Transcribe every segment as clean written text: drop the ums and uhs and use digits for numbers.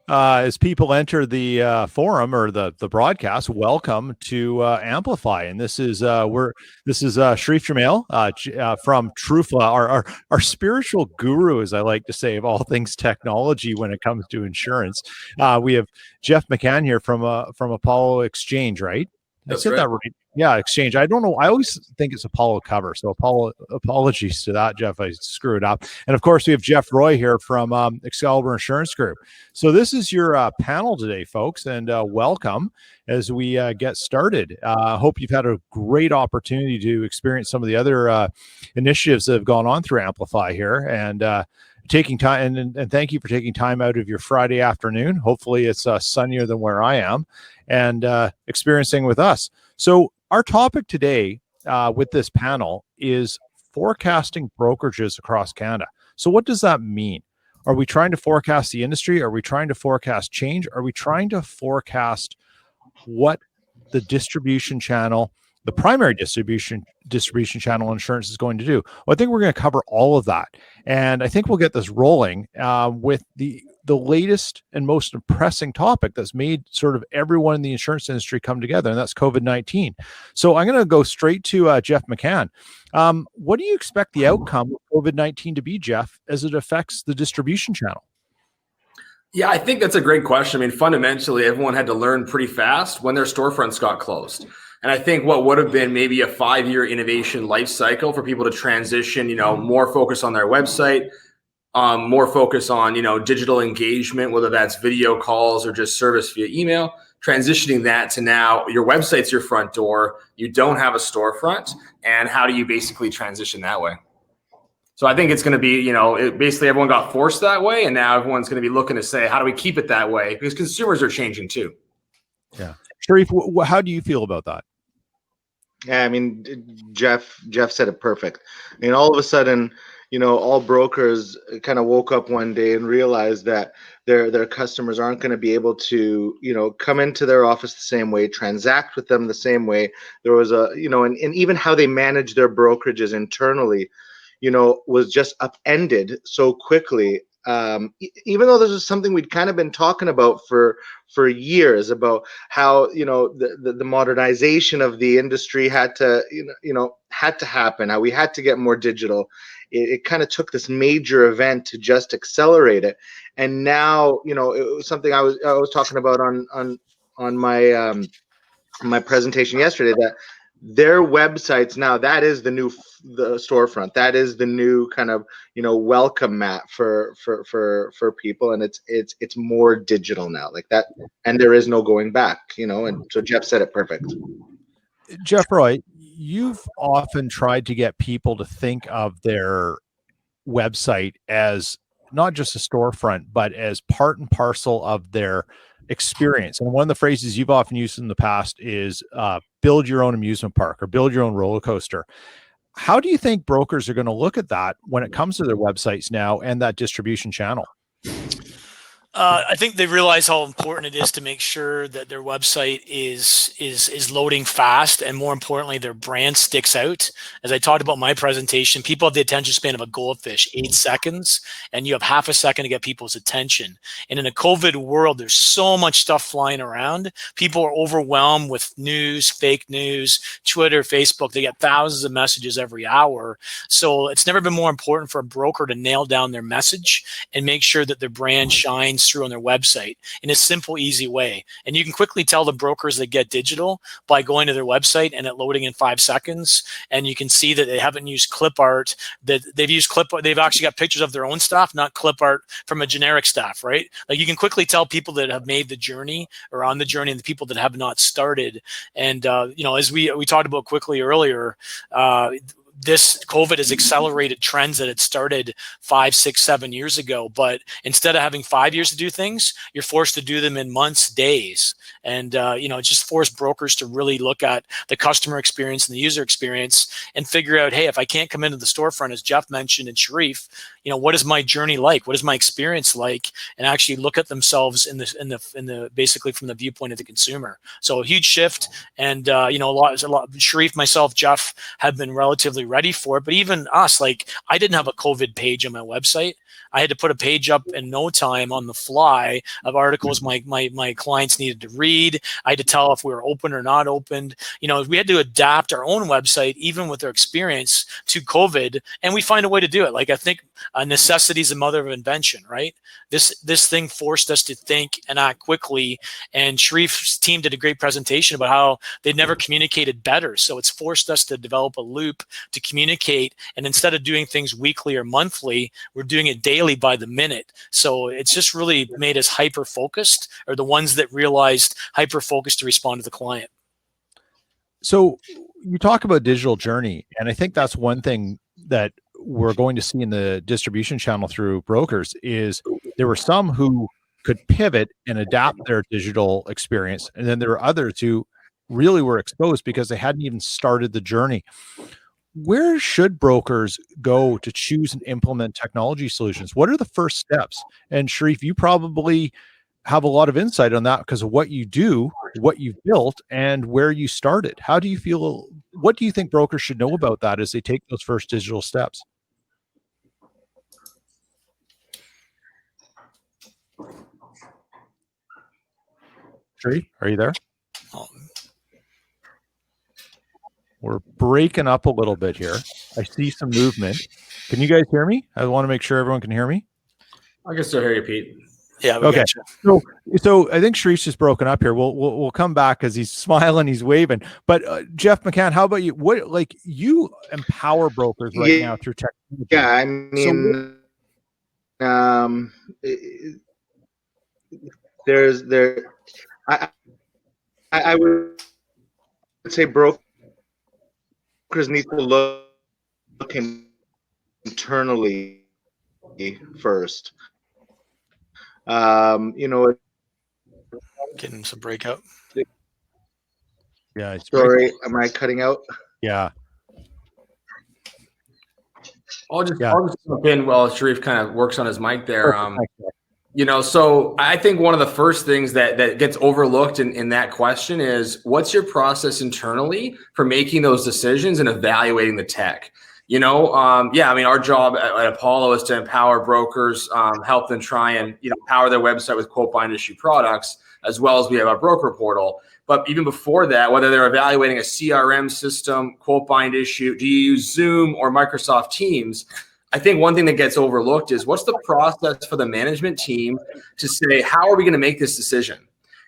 As people enter the forum or the broadcast, welcome to Amplify, and this is Sherif Gemayel from Trufla, our spiritual guru, as I like to say, of all things technology when it comes to insurance. We have Jeff McCann here from Apollo Exchange, right? That's I said right. that right. Yeah, Exchange. I don't know. I always think it's Apollo cover. So apologies to that, Jeff. I screwed up. And of course, we have Jeff Roy here from Excalibur Insurance Group. So this is your panel today, folks, and welcome as we get started. Hope you've had a great opportunity to experience some of the other initiatives that have gone on through Amplify here, and taking time and thank you for taking time out of your Friday afternoon. Hopefully it's sunnier than where I am, and experiencing with us. So our topic today with this panel is forecasting brokerages across Canada. So what does that mean? Are we trying to forecast the industry? Are we trying to forecast change? Are we trying to forecast what the distribution channel, the primary distribution channel insurance is going to do? Well, I think we're going to cover all of that. And I think we'll get this rolling with the latest and most pressing topic that's made sort of everyone in the insurance industry come together, and that's COVID-19. So I'm going to go straight to Jeff McCann. What do you expect the outcome of COVID-19 to be, Jeff, as it affects the distribution channel? Yeah, I think that's a great question. I mean, fundamentally, everyone had to learn pretty fast when their storefronts got closed. And I think what would have been maybe a 5-year innovation life cycle for people to transition, more focus on their website, more focus on, digital engagement, whether that's video calls or just service via email, transitioning that to now your website's your front door. You don't have a storefront. And how do you basically transition that way? So I think it's going to be, basically everyone got forced that way. And now everyone's going to be looking to say, how do we keep it that way? Because consumers are changing too. Yeah. Sherif, how do you feel about that? Yeah, I mean, Jeff said it perfect. I mean, all of a sudden, all brokers kind of woke up one day and realized that their customers aren't going to be able to, come into their office the same way, transact with them the same way. There was and even how they manage their brokerages internally, was just upended so quickly. Even though this is something we'd kind of been talking about for years, about how the modernization of the industry had to happen, how we had to get more digital. It kind of took this major event to just accelerate it, and now it was something I was talking about on my my presentation yesterday, that their websites now, that is the storefront, that is the new kind of welcome mat for people, and it's more digital now, like that, and there is no going back, and so Jeff said it perfect. Jeff Roy, you've often tried to get people to think of their website as not just a storefront, but as part and parcel of their experience. And one of the phrases you've often used in the past is build your own amusement park or build your own roller coaster. How do you think brokers are going to look at that when it comes to their websites now and that distribution channel? I think they realize how important it is to make sure that their website is loading fast, and more importantly, their brand sticks out. As I talked about in my presentation, people have the attention span of a goldfish, 8 seconds, and you have half a second to get people's attention. And in a COVID world, there's so much stuff flying around. People are overwhelmed with news, fake news, Twitter, Facebook. They get thousands of messages every hour. So it's never been more important for a broker to nail down their message and make sure that their brand shines through on their website in a simple, easy way. And you can quickly tell the brokers that get digital by going to their website and it loading in 5 seconds. And you can see that they haven't used clip art, that they've used clip art. They've actually got pictures of their own staff, not clip art from a generic staff, right? Like you can quickly tell people that have made the journey or on the journey and the people that have not started. And, as we talked about quickly earlier, this COVID has accelerated trends that had started 5, 6, 7 years ago. But instead of having 5 years to do things, you're forced to do them in months, days. And, it just forced brokers to really look at the customer experience and the user experience and figure out, hey, if I can't come into the storefront, as Jeff mentioned and Sherif, what is my journey like? What is my experience like? And actually look at themselves in the basically from the viewpoint of the consumer. So a huge shift. And, a lot, Sherif, myself, Jeff have been relatively ready for it. But even us, like I didn't have a COVID page on my website. I had to put a page up in no time on the fly of articles my clients needed to read. I had to tell if we were open or not opened. We had to adapt our own website, even with our experience, to COVID, and we find a way to do it. Like, I think necessity is the mother of invention, right? This thing forced us to think and act quickly, and Sherif's team did a great presentation about how they'd never communicated better. So it's forced us to develop a loop to communicate, and instead of doing things weekly or monthly, we're doing it daily by the minute. So it's just really made us hyper-focused, or the ones that realized hyper-focused to respond to the client. So you talk about digital journey, and I think that's one thing that we're going to see in the distribution channel through brokers is there were some who could pivot and adapt their digital experience, and then there were others who really were exposed because they hadn't even started the journey. Where should brokers go to choose and implement technology solutions? What are the first steps? And Sherif, you probably have a lot of insight on that because of what you do, what you've built, and where you started. How do you feel? What do you think brokers should know about that as they take those first digital steps? Sherif, are you there? We're breaking up a little bit here. I see some movement. Can you guys hear me? I want to make sure everyone can hear me. I can still hear you, Pete. Yeah. Okay. So I think Sherif's just broken up here. We'll come back because he's smiling, he's waving. But Jeff McCann, how about you? What, like, you empower brokers right now through technology? Yeah, I mean, I would say brokers need to look internally first. Getting some breakout. Yeah. Sorry, am I cutting out? Yeah. I'll just jump in while Sherif kind of works on his mic there. So I think one of the first things that gets overlooked in that question is, what's your process internally for making those decisions and evaluating the tech? Our job at Apollo is to empower brokers, help them try and, power their website with quote bind issue products, as well as we have our broker portal. But even before that, whether they're evaluating a CRM system, quote bind issue, do you use Zoom or Microsoft Teams? I think one thing that gets overlooked is, what's the process for the management team to say, how are we going to make this decision?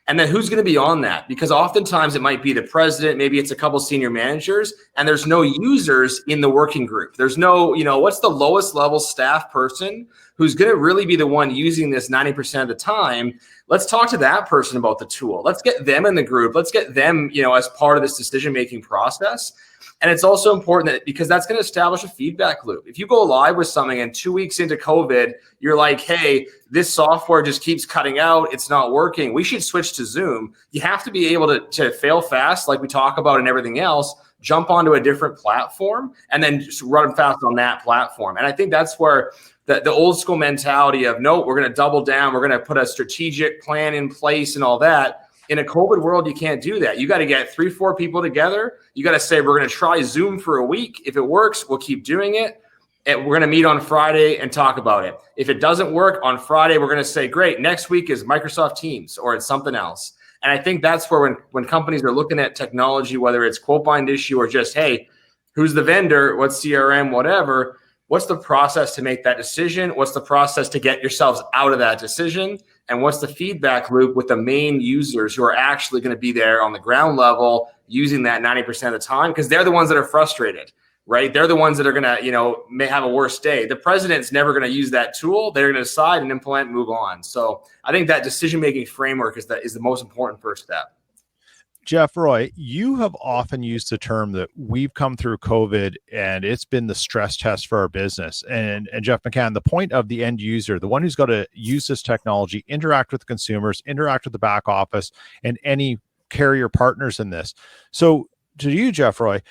And then who's going to be on that? Because oftentimes it might be the president, maybe it's a couple senior managers, and there's no users in the working group. There's no, what's the lowest level staff person who's going to really be the one using this 90% of the time? Let's talk to that person about the tool. Let's get them in the group. Let's get them, as part of this decision-making process. And it's also important that, because that's going to establish a feedback loop. If you go live with something and 2 weeks into COVID, you're like, hey, this software just keeps cutting out, it's not working, we should switch to Zoom. You have to be able to fail fast, like we talk about and everything else, jump onto a different platform, and then just run fast on that platform. And I think that's where the old school mentality of, no, we're going to double down, we're going to put a strategic plan in place and all that. In a COVID world, you can't do that. You got to get 3-4 people together. You got to say, we're going to try Zoom for a week. If it works, we'll keep doing it. And we're going to meet on Friday and talk about it. If it doesn't work on Friday, we're going to say, great, next week is Microsoft Teams or it's something else. And I think that's where when companies are looking at technology, whether it's quote bind issue or just, hey, who's the vendor, what's CRM, whatever, what's the process to make that decision? What's the process to get yourselves out of that decision? And what's the feedback loop with the main users who are actually going to be there on the ground level using that 90% of the time? Because they're the ones that are frustrated, right? They're the ones that are going to, may have a worse day. The president's never going to use that tool. They're going to decide and implement and move on. So I think that decision-making framework is the most important first step. Jeff Roy, you have often used the term that we've come through COVID and it's been the stress test for our business. And Jeff McCann, the point of the end user, the one who's got to use this technology, interact with the consumers, interact with the back office, and any carrier partners in this. So to you, Jeff Roy,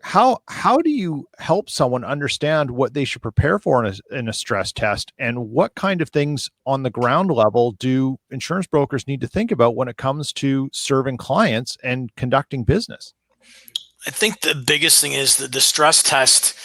how do you help someone understand what they should prepare for in a stress test, and what kind of things on the ground level do insurance brokers need to think about when it comes to serving clients and conducting business? I think the biggest thing is that the stress test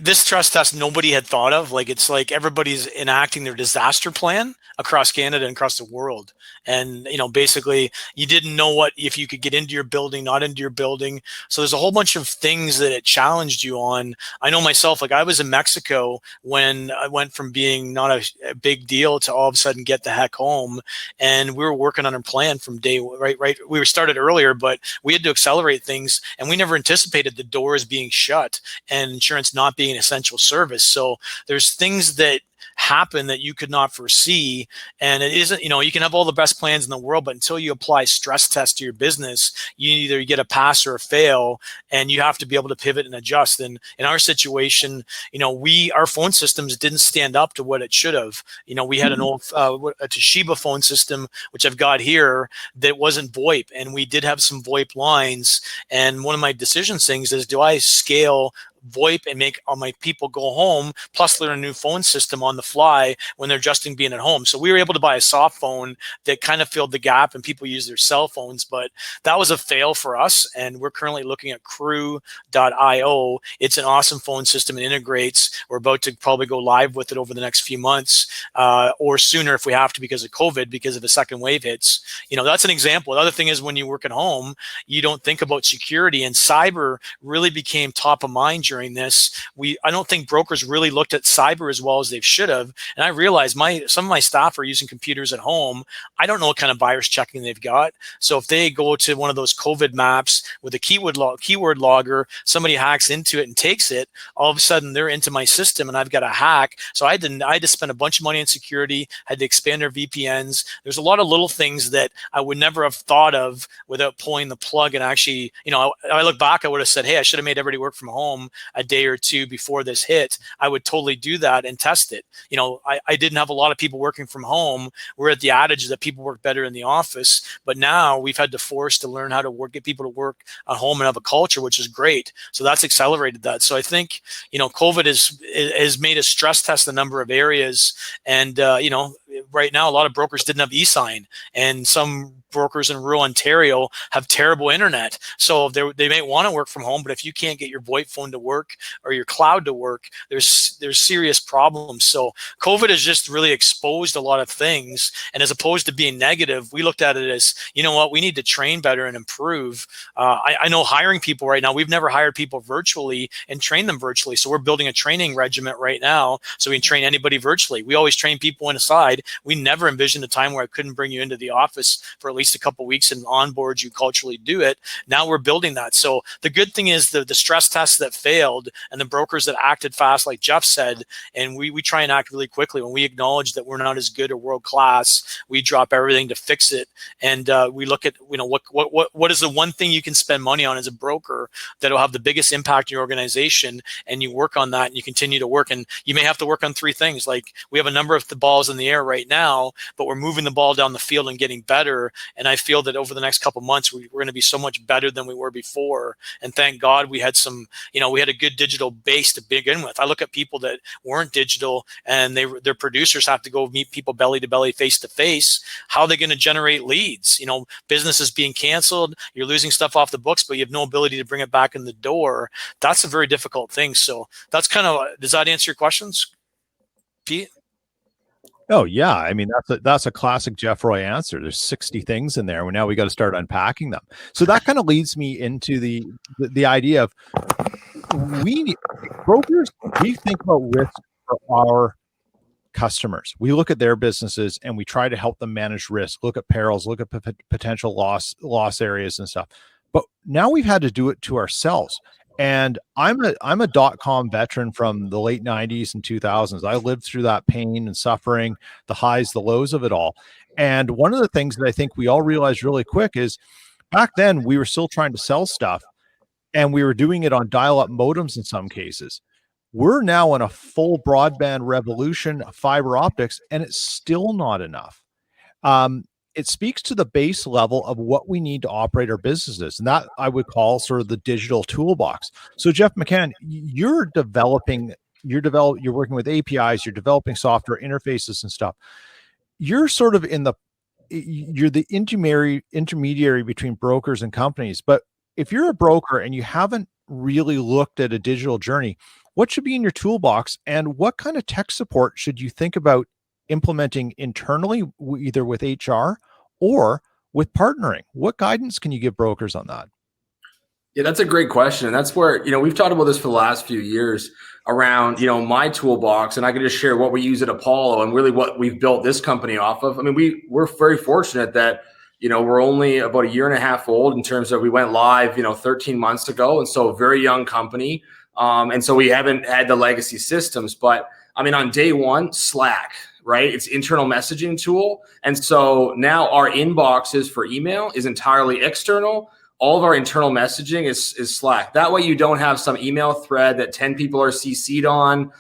this stress test nobody had thought of. Like, it's like everybody's enacting their disaster plan across Canada and across the world. And, basically you didn't know what, if you could get into your building, not into your building. So there's a whole bunch of things that it challenged you on. I know myself, like I was in Mexico when I went from being not a big deal to all of a sudden get the heck home. And we were working on a plan from day, right. We were started earlier, but we had to accelerate things, and we never anticipated the doors being shut and insurance not being an essential service. So there's things that happen that you could not foresee. And it isn't, you can have all the best plans in the world, but until you apply stress tests to your business, you either get a pass or a fail, and you have to be able to pivot and adjust. And in our situation, our phone systems didn't stand up to what it should have. We had an old a Toshiba phone system, which I've got here, that wasn't VoIP, and we did have some VoIP lines. And one of my decision things is, do I scale VoIP and make all my people go home, plus learn a new phone system on the fly when they're adjusting being at home? So we were able to buy a soft phone that kind of filled the gap, and people use their cell phones, but that was a fail for us. And we're currently looking at Crew.io. It's an awesome phone system. It integrates. We're about to probably go live with it over the next few months, or sooner if we have to, because of COVID, because of the second wave hits. That's an example. The other thing is, when you work at home, you don't think about security, and cyber really became top of mind during this. I don't think brokers really looked at cyber as well as they should have. And I realized some of my staff are using computers at home. I don't know what kind of virus checking they've got. So if they go to one of those COVID maps with a keyword logger, somebody hacks into it and takes it, all of a sudden they're into my system and I've got a hack. So I had to spend a bunch of money on security, had to expand their VPNs. There's a lot of little things that I would never have thought of without pulling the plug. And actually, I look back, I would have said, hey, I should have made everybody work from home a day or two before this hit. I would totally do that and test it. I didn't have a lot of people working from home. We're at the adage that people work better in the office, but now we've had to force to learn how to get people to work at home and have a culture, which is great. So that's accelerated that. So I think, COVID has made us stress test a number of areas. And, right now, a lot of brokers didn't have e-sign, and some brokers in rural Ontario have terrible internet. So they may want to work from home, but if you can't get your VoIP phone to work or your cloud to work, there's serious problems. So COVID has just really exposed a lot of things. And as opposed to being negative, we looked at it as, we need to train better and improve. I know hiring people right now, we've never hired people virtually and trained them virtually. So we're building a training regiment right now so we can train anybody virtually. We always train people inside. We never envisioned a time where I couldn't bring you into the office for at least a couple of weeks and onboard you, culturally do it. Now we're building that. So the good thing is the stress tests that failed and the brokers that acted fast, like Jeff said, and we try and act really quickly. When we acknowledge that we're not as good or world class, we drop everything to fix it. And we look at, what is the one thing you can spend money on as a broker that will have the biggest impact in your organization, and you work on that and you continue to work. And you may have to work on three things. Like, we have a number of the balls in the air right now, but we're moving the ball down the field and getting better. And I feel that over the next couple of months, we're going to be so much better than we were before. And thank God we had we had a good digital base to begin with. I look at people that weren't digital and their producers have to go meet people belly to belly, face to face. How are they going to generate leads? Business is being canceled. You're losing stuff off the books, but you have no ability to bring it back in the door. That's a very difficult thing. So that's does that answer your questions, Pete? Oh yeah, I mean that's a classic Jeff Roy answer. There's 60 things in there. Now we got to start unpacking them. So that kind of leads me into the idea of brokers. We think about risk for our customers. We look at their businesses and we try to help them manage risk. Look at perils. Look at potential loss areas and stuff. But now we've had to do it to ourselves. And I'm a .com veteran from the late 90s and 2000s. I lived through that pain and suffering, the highs, the lows of it all. And one of the things that I think we all realized really quick is back then we were still trying to sell stuff, and we were doing it on dial-up modems in some cases. We're now in a full broadband revolution, fiber optics, and it's still not enough. It speaks to the base level of what we need to operate our businesses. And that I would call sort of the digital toolbox. So Jeff McCann, you're working with APIs, you're developing software interfaces and stuff. You're sort of you're the intermediary between brokers and companies. But if you're a broker and you haven't really looked at a digital journey, what should be in your toolbox, and what kind of tech support should you think about implementing internally, either with HR or with partnering? What guidance can you give brokers on that? Yeah, that's a great question. And that's where, we've talked about this for the last few years around, my toolbox, and I can just share what we use at Apollo and really what we've built this company off of. I mean, we're very fortunate that, we're only about a year and a half old in terms of we went live, 13 months ago. And so a very young company. And so we haven't had the legacy systems, but I mean, on day one, Slack, right? It's internal messaging tool. And so now our inboxes for email is entirely external. All of our internal messaging is Slack. That way you don't have some email thread that 10 people are CC'd on.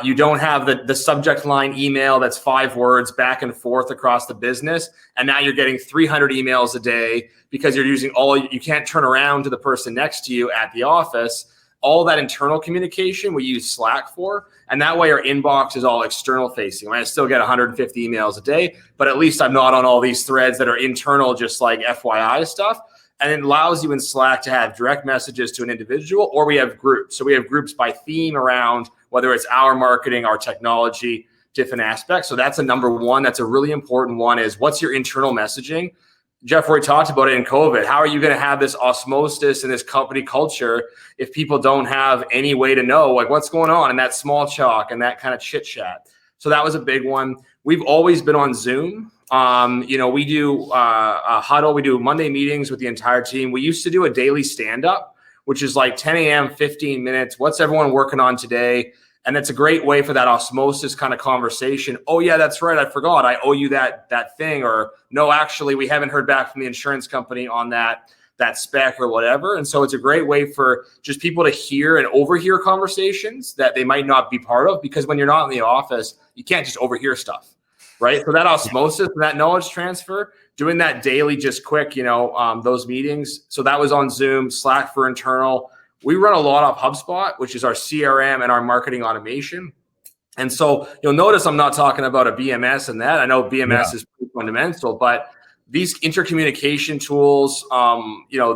You don't have the subject line email that's 5 words back and forth across the business. And now you're getting 300 emails a day because you're using you can't turn around to the person next to you at the office. All that internal communication we use Slack for. And that way our inbox is all external facing. I still get 150 emails a day, but at least I'm not on all these threads that are internal, just like FYI stuff. And it allows you in Slack to have direct messages to an individual, or we have groups. So we have groups by theme around whether it's our marketing, our technology, different aspects. So that's a number one. That's a really important one, is what's your internal messaging? Jeff Roy talked about it in COVID. How are you going to have this osmosis in this company culture if people don't have any way to know like what's going on in that small talk and that kind of chit chat? So that was a big one. We've always been on Zoom. We do a huddle. We do Monday meetings with the entire team. We used to do a daily stand-up, which is like 10 a.m., 15 minutes. What's everyone working on today? And it's a great way for that osmosis kind of conversation. Oh, yeah, that's right. I forgot. I owe you that thing. Or no, actually, we haven't heard back from the insurance company on that spec or whatever. And so it's a great way for just people to hear and overhear conversations that they might not be part of, because when you're not in the office, you can't just overhear stuff, right? So that osmosis and that knowledge transfer, doing that daily, just quick, those meetings. So that was on Zoom, Slack for internal. We run a lot off HubSpot, which is our CRM and our marketing automation. And so you'll notice I'm not talking about a BMS and that. I know BMS is pretty fundamental, but these intercommunication tools,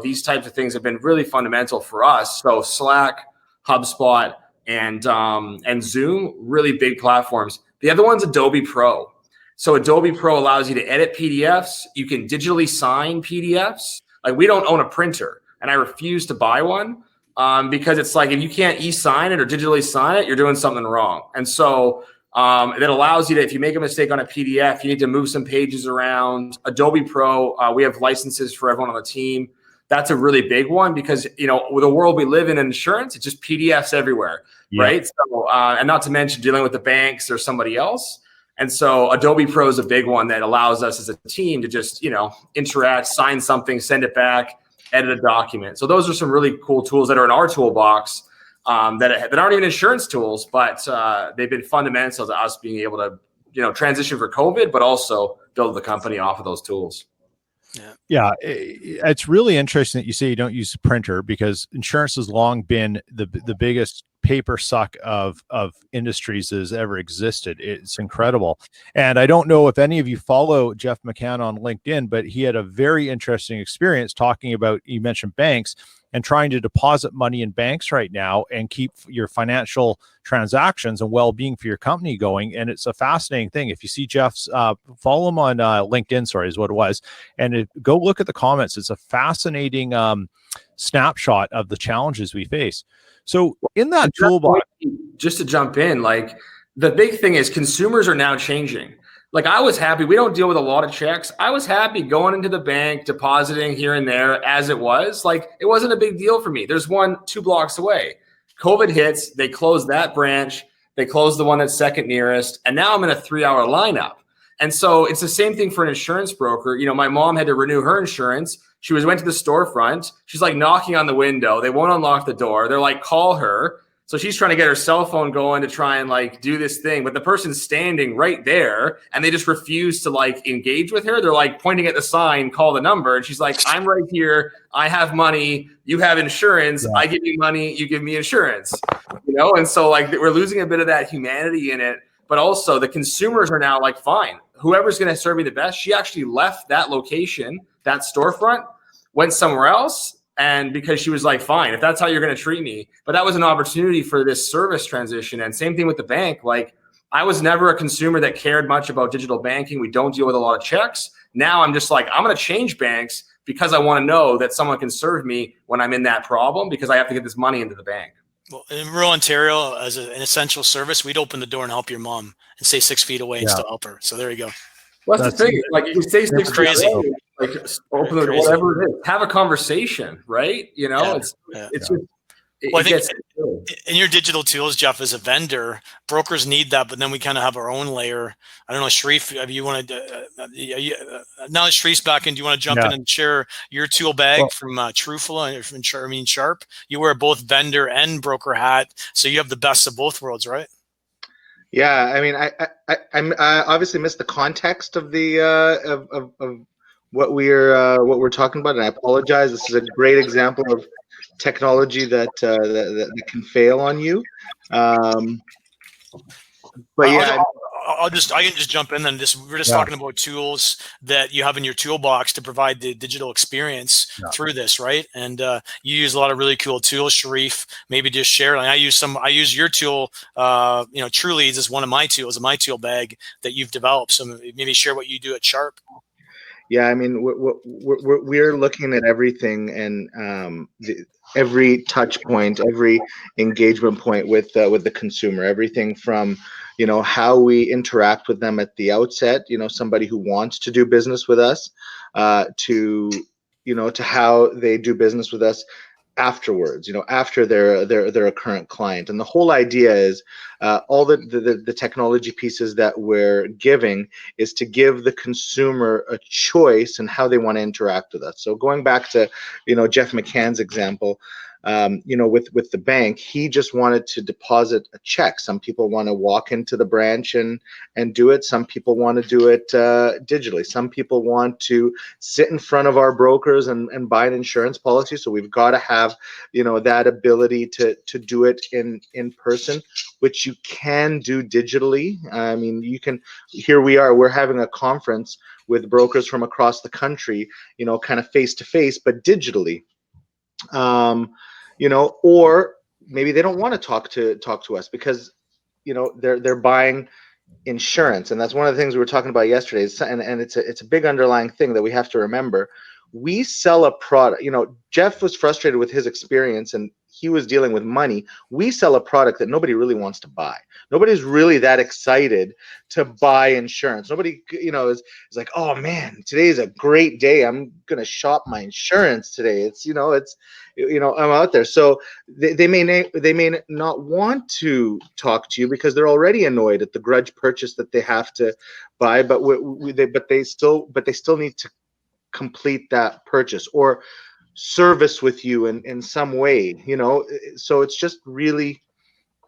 these types of things have been really fundamental for us. So Slack, HubSpot, and Zoom, really big platforms. The other one's Adobe Pro. So Adobe Pro allows you to edit PDFs. You can digitally sign PDFs. Like, we don't own a printer, and I refuse to buy one because it's like, if you can't e-sign it or digitally sign it, you're doing something wrong. And so that allows you to, if you make a mistake on a PDF, you need to move some pages around. Adobe Pro, we have licenses for everyone on the team. That's a really big one because, with the world we live in insurance, it's just PDFs everywhere, right? So, and not to mention dealing with the banks or somebody else. And so Adobe Pro is a big one that allows us as a team to just, interact, sign something, send it back, edit a document. So those are some really cool tools that are in our toolbox that aren't even insurance tools, but they've been fundamental to us being able to, transition for COVID, but also build the company off of those tools. Yeah, it's really interesting that you say you don't use a printer, because insurance has long been the biggest paper suck of industries that has ever existed. It's incredible. And I don't know if any of you follow Jeff McCann on LinkedIn, but he had a very interesting experience talking about, you mentioned banks, and trying to deposit money in banks right now and keep your financial transactions and well-being for your company going. And it's a fascinating thing. If you see Jeff's, follow him on LinkedIn, sorry, is what it was. And go look at the comments. It's a fascinating snapshot of the challenges we face. So in that toolbox, just to jump in, like, the big thing is consumers are now changing. Like, I was happy. We don't deal with a lot of checks. I was happy going into the bank, depositing here and there as it was. Like, it wasn't a big deal for me. There's one 2 blocks away. COVID hits. They closed that branch. They closed the one that's second nearest. And now I'm in a 3-hour lineup. And so it's the same thing for an insurance broker. My mom had to renew her insurance. She went to the storefront. She's like knocking on the window. They won't unlock the door. They're like, call her. So she's trying to get her cell phone going to try and like do this thing, but the person's standing right there and they just refuse to like engage with her. They're like pointing at the sign, call the number. And she's like, I'm right here. I have money. You have insurance. I give you money. You give me insurance, And so like we're losing a bit of that humanity in it, but also the consumers are now like, fine, whoever's going to serve me the best. She actually left that location, that storefront, went somewhere else. And because she was like, fine, if that's how you're going to treat me. But that was an opportunity for this service transition. And same thing with the bank. Like, I was never a consumer that cared much about digital banking. We don't deal with a lot of checks. Now I'm just like, I'm going to change banks because I want to know that someone can serve me when I'm in that problem, because I have to get this money into the bank. Well, in rural Ontario, as an essential service, we'd open the door and help your mom and stay 6 feet away and still help her. So there you go. Well, that's the thing. Like, you say 6 feet crazy. away, like, open the door, whatever it is. Have a conversation, right? You know, it's just. Well, I think in your digital tools, Jeff, as a vendor, brokers need that, but then we kind of have our own layer. I don't know, Sherif, if you want to, now that Sherif's back in, do you want to jump in and share your tool bag from Trufula and from Sharp? You wear both vendor and broker hat, so you have the best of both worlds, right? Yeah, I mean, I obviously missed the context of the of what we're talking about, and I apologize. This is a great example of technology that can fail on you. But yeah, I can just jump in and we're just talking about tools that you have in your toolbox to provide the digital experience through this, right? And you use a lot of really cool tools, Sherif. Maybe just share. Like I use your tool. TrueLeads is one of my tools in my tool bag that you've developed. So maybe share what you do at Sharp. Yeah, I mean, we're looking at everything, and every touch point, every engagement point with the consumer. Everything from, how we interact with them at the outset. Somebody who wants to do business with us, to how they do business with us afterwards, after they're a current client. And the whole idea is all the technology pieces that we're giving is to give the consumer a choice in how they want to interact with us. So going back to Jeff McCann's example, with the bank, he just wanted to deposit a check. Some people want to walk into the branch and do it. Some people want to do it digitally. Some people want to sit in front of our brokers and buy an insurance policy. So we've got to have that ability to do it in person, which you can do digitally. I mean, you can. Here we're having a conference with brokers from across the country, kind of face to face, but digitally. Or maybe they don't want to talk to us because, they're buying insurance, and that's one of the things we were talking about yesterday. And it's a big underlying thing that we have to remember. We sell a product. Jeff was frustrated with his experience, and he was dealing with money. We sell a product that nobody really wants to buy. Nobody's really that excited to buy insurance. Nobody, is like, oh man, today's a great day. I'm gonna shop my insurance today. It's, I'm out there. So they may not want to talk to you because they're already annoyed at the grudge purchase that they have to buy. But they still need to complete that purchase or service with you in some way, so it's just really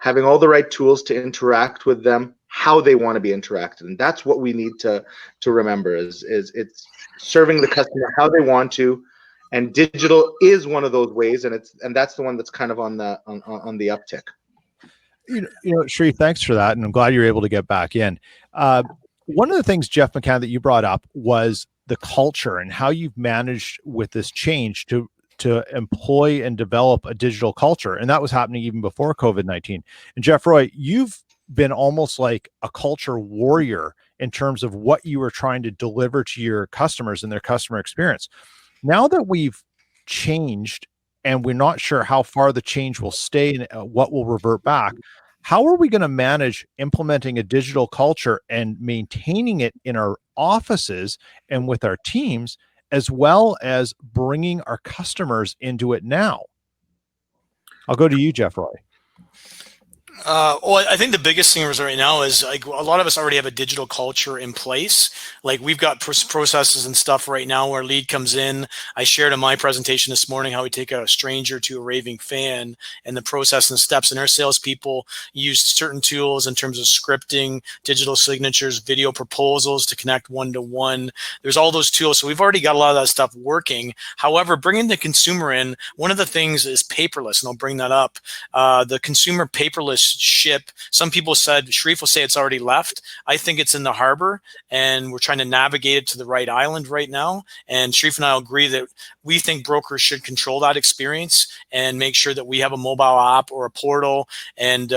having all the right tools to interact with them how they want to be interacted. And that's what we need to remember is it's serving the customer how they want to, and digital is one of those ways, and that's the one that's kind of on the uptick. Sherif, thanks for that, and I'm glad you're able to get back in. One of the things, Jeff McCann, that you brought up was the culture and how you've managed with this change to employ and develop a digital culture. And that was happening even before COVID-19. And Jeff Roy, you've been almost like a culture warrior in terms of what you were trying to deliver to your customers and their customer experience. Now that we've changed and we're not sure how far the change will stay and what will revert back, how are we going to manage implementing a digital culture and maintaining it in our offices and with our teams, as well as bringing our customers into it now? I'll go to you, Jeff Roy. Well, I think the biggest thing right now is like a lot of us already have a digital culture in place. Like we've got processes and stuff right now where lead comes in. I shared in my presentation this morning how we take a stranger to a raving fan and the process and steps. And our salespeople use certain tools in terms of scripting, digital signatures, video proposals to connect one-to-one. There's all those tools. So we've already got a lot of that stuff working. However, bringing the consumer in, one of the things is paperless, and I'll bring that up. The consumer paperless ship. Some people said, Sherif will say it's already left. I think it's in the harbor, and we're trying to navigate it to the right island right now. And Sherif and I agree that we think brokers should control that experience and make sure that we have a mobile app or a portal. And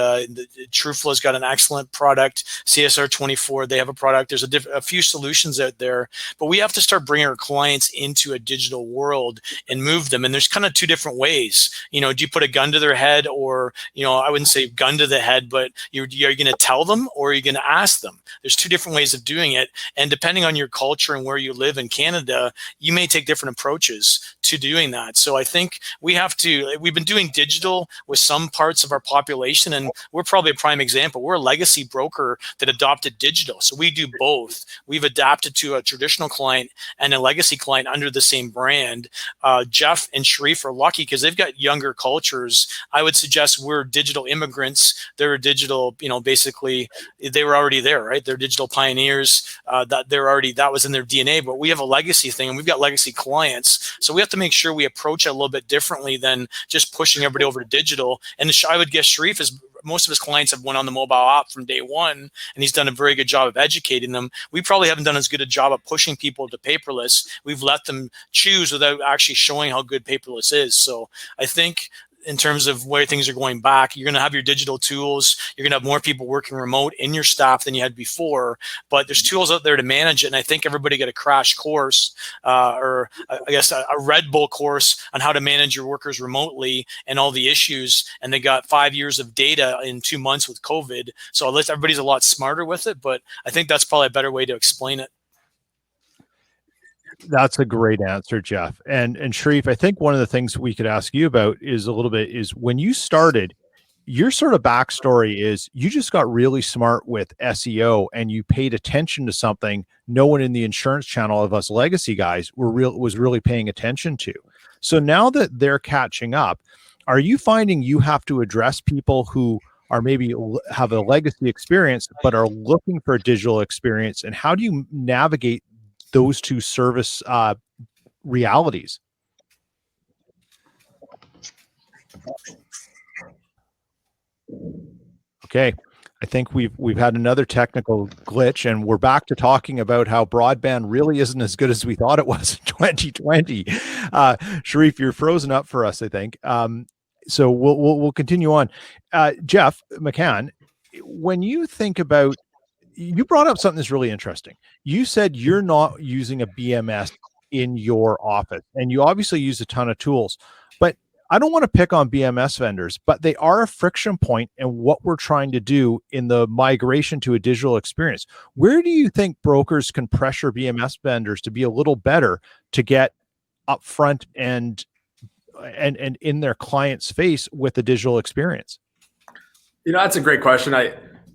Truthful has got an excellent product. CSR24, they have a product. There's a few solutions out there, but we have to start bringing our clients into a digital world and move them. And there's kind of two different ways. Do you put a gun to their head, or, I wouldn't say gun to the head, but you're going to tell them, or you're going to ask them. There's two different ways of doing it. And depending on your culture and where you live in Canada, you may take different approaches to doing that. So I think we've been doing digital with some parts of our population, and we're probably a prime example. We're a legacy broker that adopted digital. So we do both. We've adapted to a traditional client and a legacy client under the same brand. Jeff and Sherif are lucky because they've got younger cultures. I would suggest we're digital immigrants. They're digital, basically they were already there, right? They're digital pioneers. That was in their DNA, but we have a legacy thing, and we've got legacy clients. So we have to make sure we approach it a little bit differently than just pushing everybody over to digital. And I would guess Sherif is, most of his clients have went on the mobile app from day one, and he's done a very good job of educating them. We probably haven't done as good a job of pushing people to paperless. We've let them choose without actually showing how good paperless is. So I think in terms of where things are going back, you're going to have your digital tools. You're going to have more people working remote in your staff than you had before, but there's tools out there to manage it. And I think everybody get a crash course, or I guess a Red Bull course on how to manage your workers remotely and all the issues. And they got 5 years of data in 2 months with COVID. So everybody's a lot smarter with it, but I think that's probably a better way to explain it. That's a great answer, Jeff. And Sherif, I think one of the things we could ask you about is when you started, your sort of backstory is you just got really smart with SEO and you paid attention to something no one in the insurance channel of us legacy guys was really paying attention to. So now that they're catching up, are you finding you have to address people who are maybe have a legacy experience but are looking for a digital experience? And how do you navigate those two service realities? Okay, I think we've had another technical glitch, and we're back to talking about how broadband really isn't as good as we thought it was in 2020. Sherif, you're frozen up for us, I think. So we'll continue on. Jeff McCann, when you think about, you brought up something that's really interesting. You said you're not using a BMS in your office, and you obviously use a ton of tools, but I don't want to pick on BMS vendors, but they are a friction point in what we're trying to do in the migration to a digital experience. Where do you think brokers can pressure BMS vendors to be a little better to get upfront and in their client's face with the digital experience? That's a great question.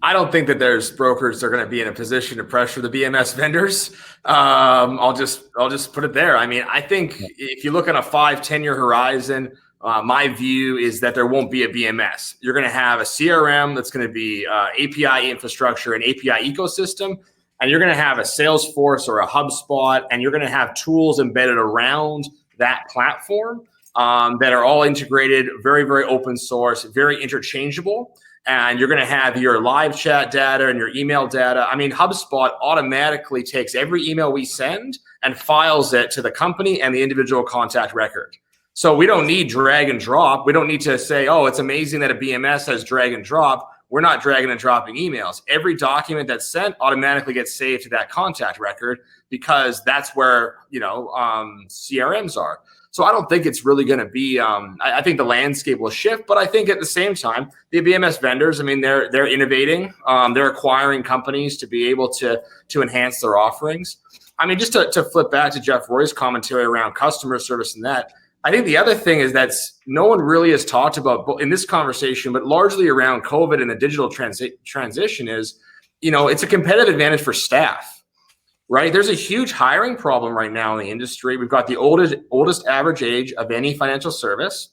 I don't think that there's brokers that are going to be in a position to pressure the BMS vendors. I'll just put it there. I mean, I think if you look at a 5-10 year horizon, my view is that there won't be a BMS. You're going to have a CRM that's going to be API infrastructure and API ecosystem, and you're going to have a Salesforce or a HubSpot, and you're going to have tools embedded around that platform that are all integrated, very, very open source, very interchangeable. And you're going to have your live chat data and your email data. I mean, HubSpot automatically takes every email we send and files it to the company and the individual contact record. So we don't need drag and drop. We don't need to say, oh, it's amazing that a BMS has drag and drop. We're not dragging and dropping emails. Every document that's sent automatically gets saved to that contact record because that's where, CRMs are. So I don't think it's really going to be, I think the landscape will shift, but I think at the same time, the BMS vendors, I mean, they're innovating. They're acquiring companies to be able to enhance their offerings. I mean, just to flip back to Jeff Roy's commentary around customer service and that, I think the other thing is that no one really has talked about in this conversation, but largely around COVID and the digital transition is, it's a competitive advantage for staff. Right? There's a huge hiring problem right now in the industry. We've got the oldest average age of any financial service.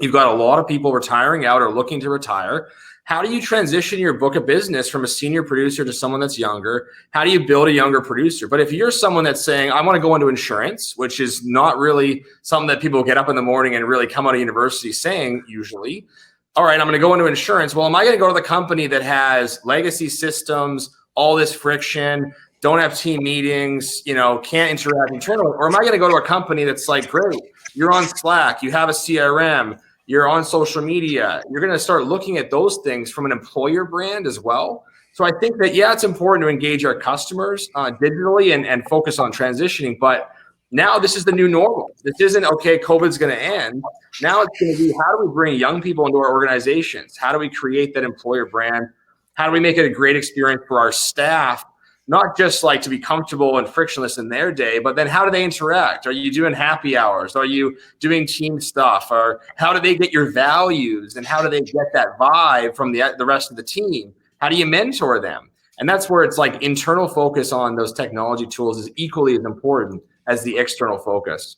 You've got a lot of people retiring out or looking to retire. How do you transition your book of business from a senior producer to someone that's younger? How do you build a younger producer? But if you're someone that's saying, I want to go into insurance, which is not really something that people get up in the morning and really come out of university saying usually, all right, I'm going to go into insurance. Well, am I going to go to the company that has legacy systems, all this friction, don't have team meetings, can't interact internally? Or am I going to go to a company that's like, great, you're on Slack, you have a CRM, you're on social media. You're going to start looking at those things from an employer brand as well. So I think that, yeah, it's important to engage our customers digitally and focus on transitioning. But now this is the new normal. This isn't, okay, COVID's going to end. Now it's going to be, how do we bring young people into our organizations? How do we create that employer brand? How do we make it a great experience for our staff? Not just like to be comfortable and frictionless in their day, but then how do they interact? Are you doing happy hours? Are you doing team stuff? Or how do they get your values? And how do they get that vibe from the rest of the team? How do you mentor them? And that's where it's like internal focus on those technology tools is equally as important as the external focus.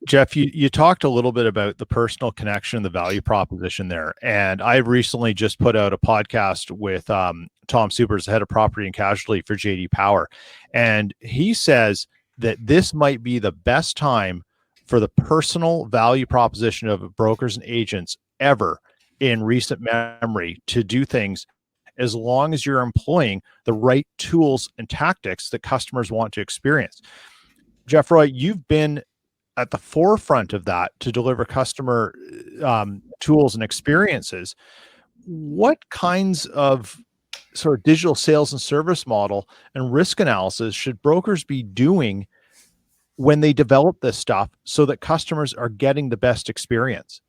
Jeff, you talked a little bit about the personal connection, the value proposition there. And I recently just put out a podcast with Tom Supers, the head of property and casualty for JD Power. And he says that this might be the best time for the personal value proposition of brokers and agents ever in recent memory to do things, as long as you're employing the right tools and tactics that customers want to experience. Jeff Roy, you've been at the forefront of that to deliver customer tools and experiences. What kinds of sort of digital sales and service model and risk analysis should brokers be doing when they develop this stuff so that customers are getting the best experience?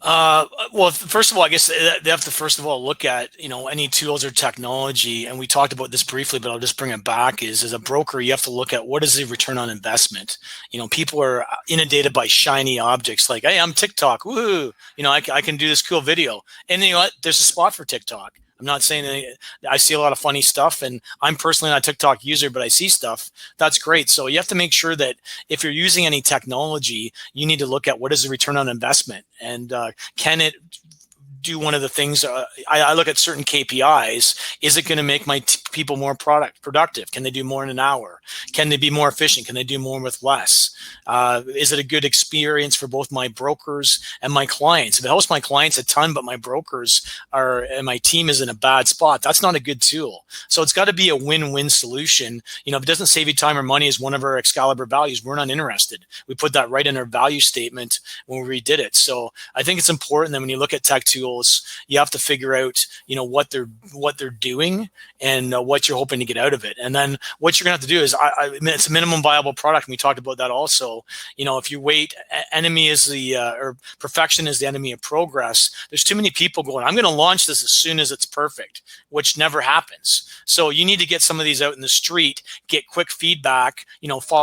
Well, first of all, I guess they have to first of all look at, any tools or technology. And we talked about this briefly, but I'll just bring it back is as a broker, you have to look at what is the return on investment. People are inundated by shiny objects like, hey, I'm TikTok. Woo. I can do this cool video. And you know what? There's a spot for TikTok. I'm not saying that I see a lot of funny stuff, and I'm personally not a TikTok user, but I see stuff. That's great. So you have to make sure that if you're using any technology, you need to look at what is the return on investment, and can it do one of the things. I look at certain KPIs. Is it going to make my people more productive? Can they do more in an hour? Can they be more efficient? Can they do more with less? Is it a good experience for both my brokers and my clients? If it helps my clients a ton, but my brokers and my team is in a bad spot, that's not a good tool. So it's got to be a win-win solution. If it doesn't save you time or money is one of our Excalibur values, we're not interested. We put that right in our value statement when we redid it. So I think it's important that when you look at tech tools, you have to figure out, what they're doing and what you're hoping to get out of it. And then what you're going to have to do is, it's a minimum viable product. And we talked about that also. If you wait, enemy is or perfection is the enemy of progress. There's too many people going, I'm going to launch this as soon as it's perfect, which never happens. So you need to get some of these out in the street, get quick feedback,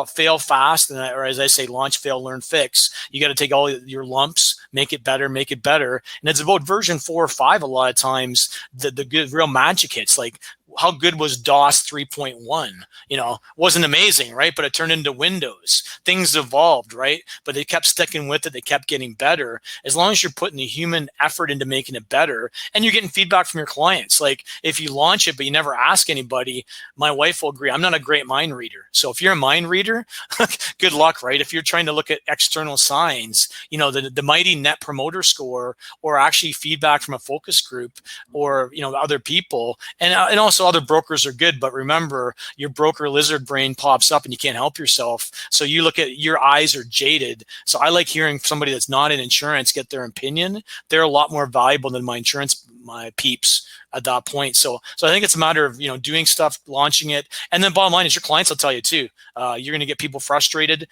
fail fast. Or as I say, launch, fail, learn, fix. You got to take all your lumps, make it better. And it's about version 4 or 5 a lot of times. The good, real magic hits, like how good was DOS 3.1? Wasn't amazing, right? But it turned into Windows. Things evolved, right? But they kept sticking with it. They kept getting better. As long as you're putting the human effort into making it better, and you're getting feedback from your clients. Like if you launch it, but you never ask anybody, my wife will agree. I'm not a great mind reader. So if you're a mind reader, good luck, right? If you're trying to look at external signs, the mighty net promoter score, or actually feedback from a focus group, or, other people, and also other brokers are good, but remember, your broker lizard brain pops up and you can't help yourself. So you look at, your eyes are jaded. So I like hearing somebody that's not in insurance get their opinion. They're a lot more valuable than my peeps at that point. So I think it's a matter of, doing stuff, launching it. And then bottom line is your clients will tell you too. You're going to get people frustrated.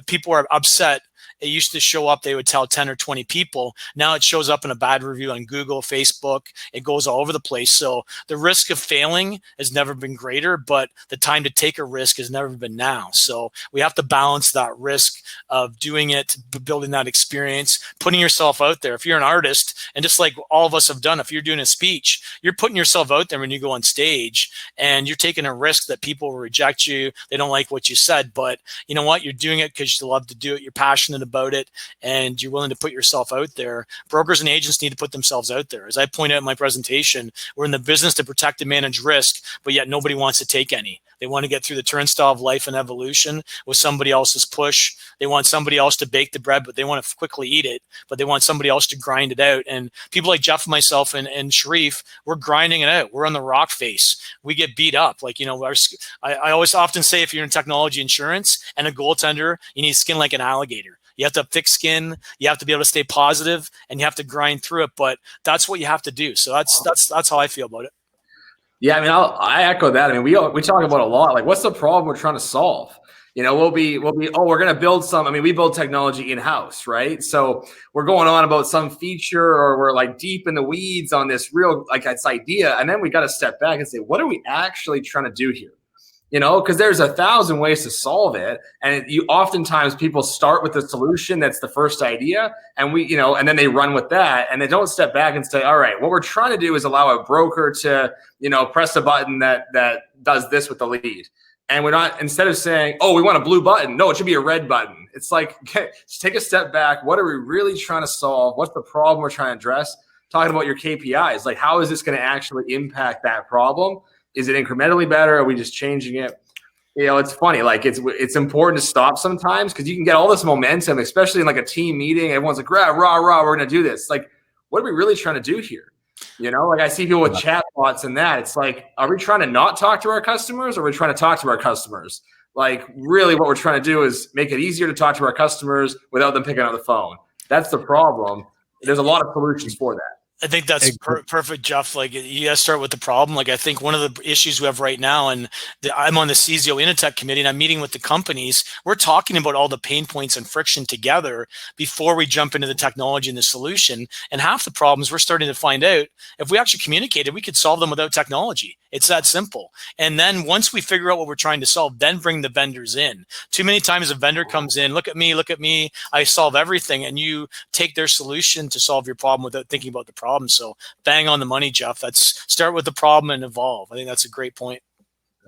People are upset. It used to show up, they would tell 10 or 20 people. Now it shows up in a bad review on Google, Facebook. It goes all over the place. So the risk of failing has never been greater, but the time to take a risk has never been now. So we have to balance that risk of doing it, building that experience, putting yourself out there. If you're an artist, and just like all of us have done, if you're doing a speech, you're putting yourself out there when you go on stage, and you're taking a risk that people will reject you. They don't like what you said, but you know what? You're doing it because you love to do it. You're passionate about it, and you're willing to put yourself out there. Brokers and agents need to put themselves out there. As I pointed out in my presentation, we're in the business to protect and manage risk, but yet nobody wants to take any. They want to get through the turnstile of life and evolution with somebody else's push. They want somebody else to bake the bread, but they want to quickly eat it, but they want somebody else to grind it out. And people like Jeff, myself, and Sherif, we're grinding it out. We're on the rock face. We get beat up. Like, I always often say, if you're in technology insurance and a goaltender, you need skin like an alligator. You have to have thick skin. You have to be able to stay positive, and you have to grind through it. But that's what you have to do. So that's how I feel about it. Yeah, I mean, I echo that. I mean, we talk about a lot. Like, what's the problem we're trying to solve? We'll be, we're going to build some. I mean, we build technology in-house, right? So we're going on about some feature, or we're like deep in the weeds on this real, like, it's idea. And then we got to step back and say, what are we actually trying to do here? Because there's 1,000 ways to solve it. And oftentimes people start with the solution that's the first idea, and and then they run with that, and they don't step back and say, all right, what we're trying to do is allow a broker to, press a button that does this with the lead. And we're not, instead of saying, oh, we want a blue button, no, it should be a red button. It's like, okay, just take a step back. What are we really trying to solve? What's the problem we're trying to address? Talking about your KPIs, like, how is this going to actually impact that problem? Is it incrementally better? Are we just changing it? It's funny. Like, it's important to stop sometimes, because you can get all this momentum, especially in like a team meeting. Everyone's like, rah, rah, rah, we're going to do this. Like, what are we really trying to do here? Like, I see people with chatbots and that. It's like, are we trying to not talk to our customers, or are we trying to talk to our customers? Like, really what we're trying to do is make it easier to talk to our customers without them picking up the phone. That's the problem. There's a lot of solutions for that. I think that's perfect, Jeff. Like, you got to start with the problem. Like, I think one of the issues we have right now, and I'm on the CZO Initech committee, and I'm meeting with the companies. We're talking about all the pain points and friction together before we jump into the technology and the solution. And half the problems we're starting to find out, if we actually communicated, we could solve them without technology. It's that simple. And then once we figure out what we're trying to solve, then bring the vendors in. Too many times a vendor comes in, look at me, I solve everything, and you take their solution to solve your problem without thinking about the problem. So bang on the money, Jeff. Let's start with the problem and evolve. I think that's a great point.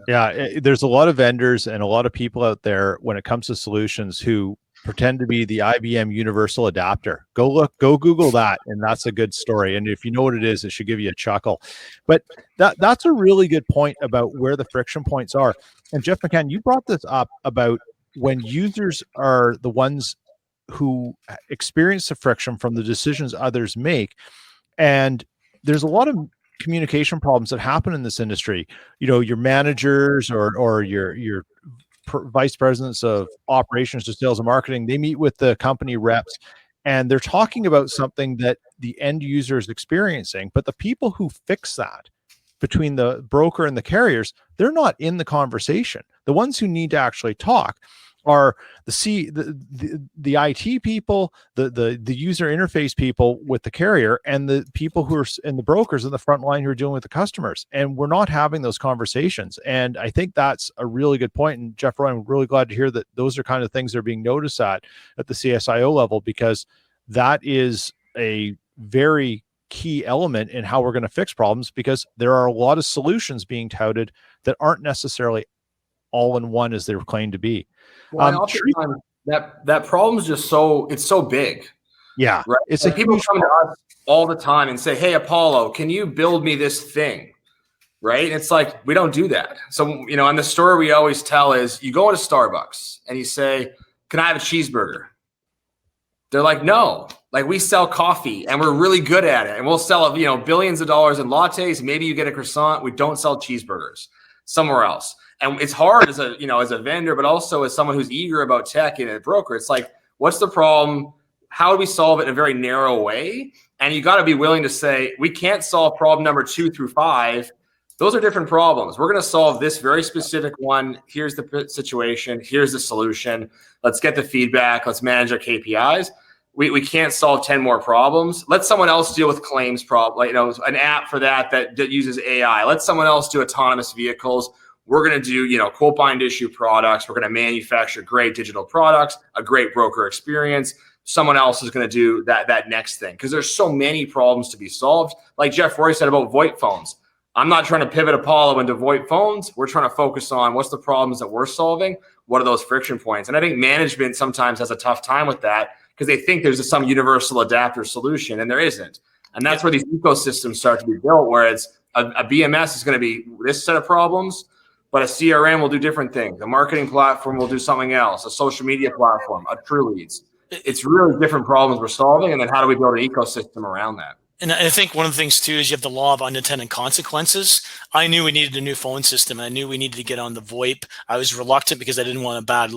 Yeah, there's a lot of vendors and a lot of people out there when it comes to solutions who pretend to be the IBM universal adapter. Go Google that, and that's a good story. And if you know what it is, it should give you a chuckle. But that's a really good point about where the friction points are. And Jeff McCann, you brought this up about when users are the ones who experience the friction from the decisions others make. And there's a lot of communication problems that happen in this industry. Your managers or your vice presidents of operations to sales and marketing, they meet with the company reps, and they're talking about something that the end user is experiencing. But the people who fix that between the broker and the carriers, they're not in the conversation. The ones who need to actually talk are the IT people, the user interface people with the carrier, and the people who are in the brokers in the front line who are dealing with the customers. And we're not having those conversations. And I think that's a really good point. And Jeff Roy, I'm really glad to hear that those are kind of things that are being noticed at the CSIO level, because that is a very key element in how we're going to fix problems, because there are a lot of solutions being touted that aren't necessarily all in one as they're claimed to be. Well, that problem's just so big. Yeah, right. It's like, people come to us all the time and say, "Hey, Apollo, can you build me this thing?" Right? And it's like, we don't do that. So, and the story we always tell is, you go into Starbucks and you say, "Can I have a cheeseburger?" They're like, "No, like, we sell coffee and we're really good at it, and we'll sell billions of dollars in lattes. Maybe you get a croissant. We don't sell cheeseburgers somewhere else." And it's hard as a vendor, but also as someone who's eager about tech and a broker. It's like, what's the problem? How do we solve it in a very narrow way? And you got to be willing to say, we can't solve problem number 2 through 5. Those are different problems. We're going to solve this very specific one. Here's the situation. Here's the solution. Let's get the feedback. Let's manage our KPIs. We can't solve 10 more problems. Let someone else deal with claims problem. An app for that uses AI. Let someone else do autonomous vehicles. We're going to do, quote bind issue products. We're going to manufacture great digital products, a great broker experience. Someone else is going to do that next thing, because there's so many problems to be solved. Like Jeff Roy said about VoIP phones. I'm not trying to pivot Apollo into VoIP phones. We're trying to focus on what's the problems that we're solving. What are those friction points? And I think management sometimes has a tough time with that, because they think there's some universal adapter solution, and there isn't. And that's where these ecosystems start to be built, where it's a BMS is going to be this set of problems. But a CRM will do different things. A marketing platform will do something else. A social media platform, a TrueLeads. It's really different problems we're solving. And then how do we build an ecosystem around that? And I think one of the things too is you have the law of unintended consequences. I knew we needed a new phone system, and I knew we needed to get on the VoIP. I was reluctant because I didn't want a bad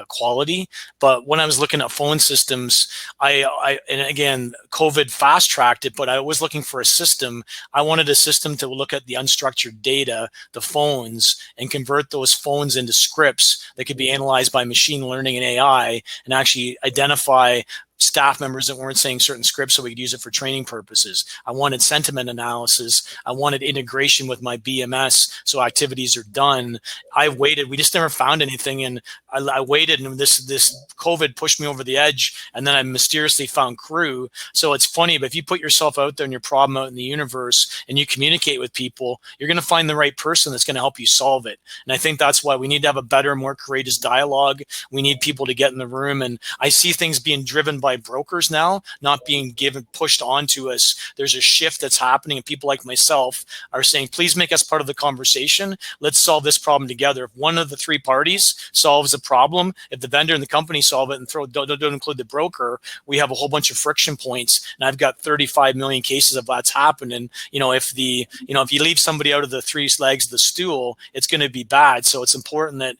quality. But when I was looking at phone systems, and again, COVID fast tracked it. But I was looking for a system. I wanted a system to look at the unstructured data, the phones, and convert those phones into scripts that could be analyzed by machine learning and AI, and actually identify staff members that weren't saying certain scripts so we could use it for training purposes. I wanted sentiment analysis. I wanted integration with my BMS so activities are done. I waited. We just never found anything. And I waited, and this COVID pushed me over the edge, and then I mysteriously found Crew. So it's funny, but if you put yourself out there and your problem out in the universe and you communicate with people, you're going to find the right person that's going to help you solve it. And I think that's why we need to have a better, more courageous dialogue. We need people to get in the room. And I see things being driven by brokers now, not being pushed onto us. There's a shift that's happening, and people like myself are saying, please make us part of the conversation. Let's solve this problem together. If one of the three parties solves a problem, if the vendor and the company solve it and don't include the broker, we have a whole bunch of friction points. And I've got 35 million cases of that's happened. And if you leave somebody out of the three legs of the stool, it's going to be bad. So it's important that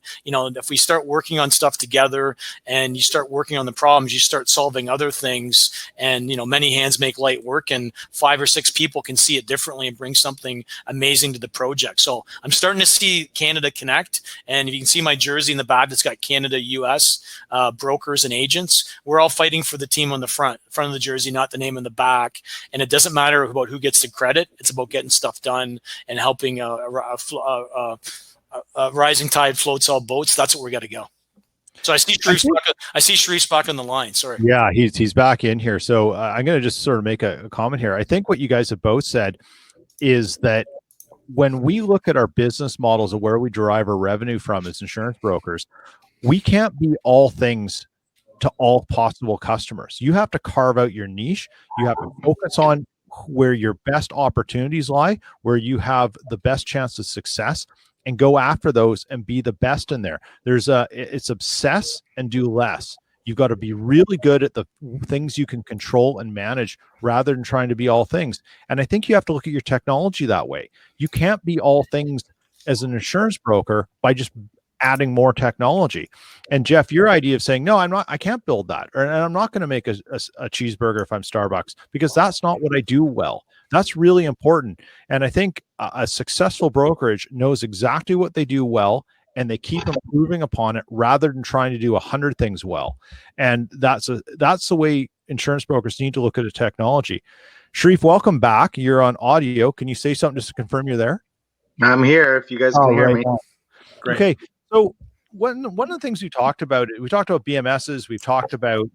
if we start working on stuff together and you start working on the problems, you start solving other things, and many hands make light work, and 5 or 6 people can see it differently and bring something amazing to the project. So I'm starting to see Canada connect, and if you can see my jersey in the back that's got Canada, US brokers and agents, we're all fighting for the team on the front of the jersey, not the name in the back. And it doesn't matter about who gets the credit. It's about getting stuff done and helping a rising tide floats all boats. That's what we got to go. So I see Sherif's back on the line. Sorry. Yeah, he's back in here. So I'm going to just sort of make a comment here. I think what you guys have both said is that when we look at our business models of where we derive our revenue from as insurance brokers, we can't be all things to all possible customers. You have to carve out your niche. You have to focus on where your best opportunities lie, where you have the best chance of success, and go after those and be the best in there. It's obsess and do less. You've got to be really good at the things you can control and manage rather than trying to be all things. And I think you have to look at your technology that way. You can't be all things as an insurance broker by just adding more technology. And Jeff, your idea of saying, no, I can't build that, or I'm not going to make a cheeseburger if I'm Starbucks, because that's not what I do well. That's really important. And I think a successful brokerage knows exactly what they do well, and they keep improving upon it rather than trying to do 100 things well. And that's the way insurance brokers need to look at a technology. Sherif, welcome back. You're on audio. Can you say something just to confirm you're there? I'm here if you guys can hear me. Great. Okay. So one of the things we talked about BMSs, we've talked about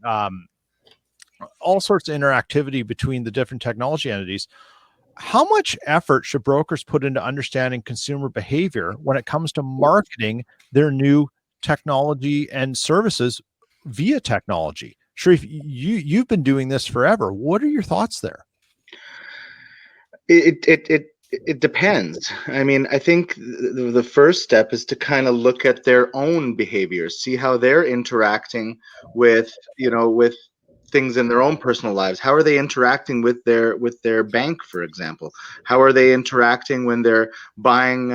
all sorts of interactivity between the different technology entities. How much effort should brokers put into understanding consumer behavior when it comes to marketing their new technology and services via technology? Sherif, you've been doing this forever. What are your thoughts there? It depends. I mean, I think the first step is to kind of look at their own behaviors, see how they're interacting with things in their own personal lives. How are they interacting with their bank, for example? How are they interacting when they're buying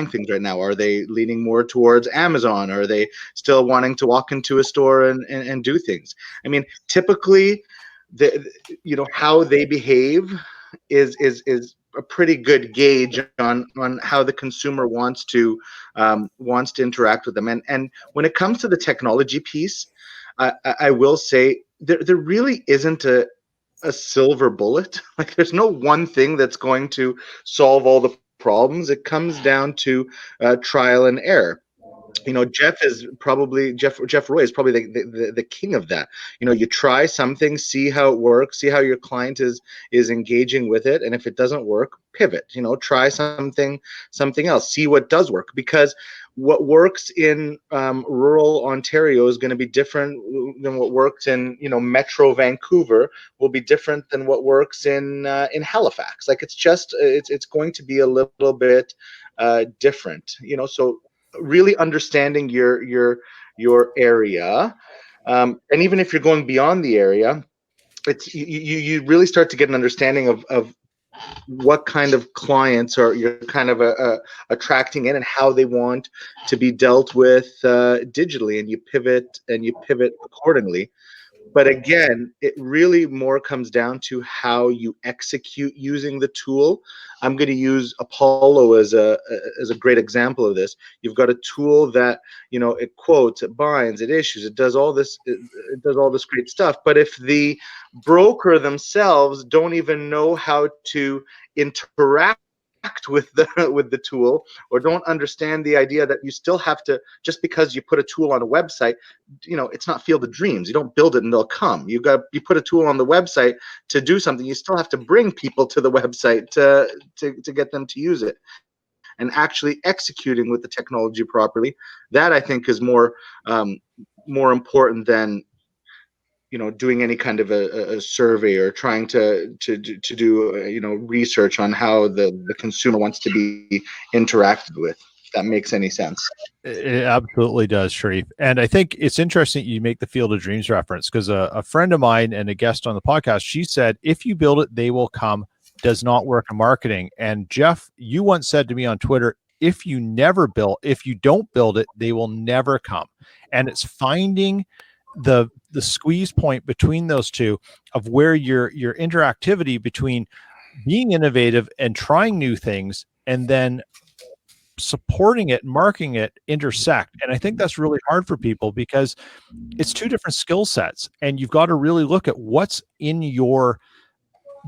things right now? Are they leaning more towards Amazon? Are they still wanting to walk into a store and do things? I mean, typically, how they behave is a pretty good gauge on how the consumer wants to interact with them. And when it comes to the technology piece, I will say there really isn't a silver bullet. Like, there's no one thing that's going to solve all the problems. It comes down to trial and error. Jeff Roy is probably the king of that. You try something, see how it works, see how your client is engaging with it, and if it doesn't work, pivot. Try something else, see what does work, because what works in rural Ontario is going to be different than what works in Metro Vancouver. Will be different than what works in Halifax. Like, it's going to be a little bit different. So really understanding your area, and even if you're going beyond the area, it's you really start to get an understanding of what kind of clients are you're kind of attracting in and how they want to be dealt with digitally, and you pivot accordingly. But again, it really more comes down to how you execute using the tool. I'm going to use Apollo as a great example of this. You've got a tool that, it quotes, it binds, it issues, it does all this, it does all this great stuff. But if the broker themselves don't even know how to interact with the tool, or don't understand the idea that you still have to, just because you put a tool on a website, it's not Field of Dreams. You don't build it and they'll come. You put a tool on the website to do something. You still have to bring people to the website to get them to use it, and actually executing with the technology properly. That, I think, is more important than doing any kind of a survey, or trying to do research on how the consumer wants to be interacted with. If that makes any sense. It absolutely does, Sherif. And I think it's interesting you make the Field of Dreams reference, because a friend of mine and a guest on the podcast, she said, if you build it, they will come, does not work in marketing. And Jeff, you once said to me on Twitter, if you don't build it, they will never come. And it's finding the squeeze point between those two, of where your interactivity between being innovative and trying new things, and then supporting it, marking it, intersect. And I think that's really hard for people, because it's two different skill sets, and you've got to really look at what's in your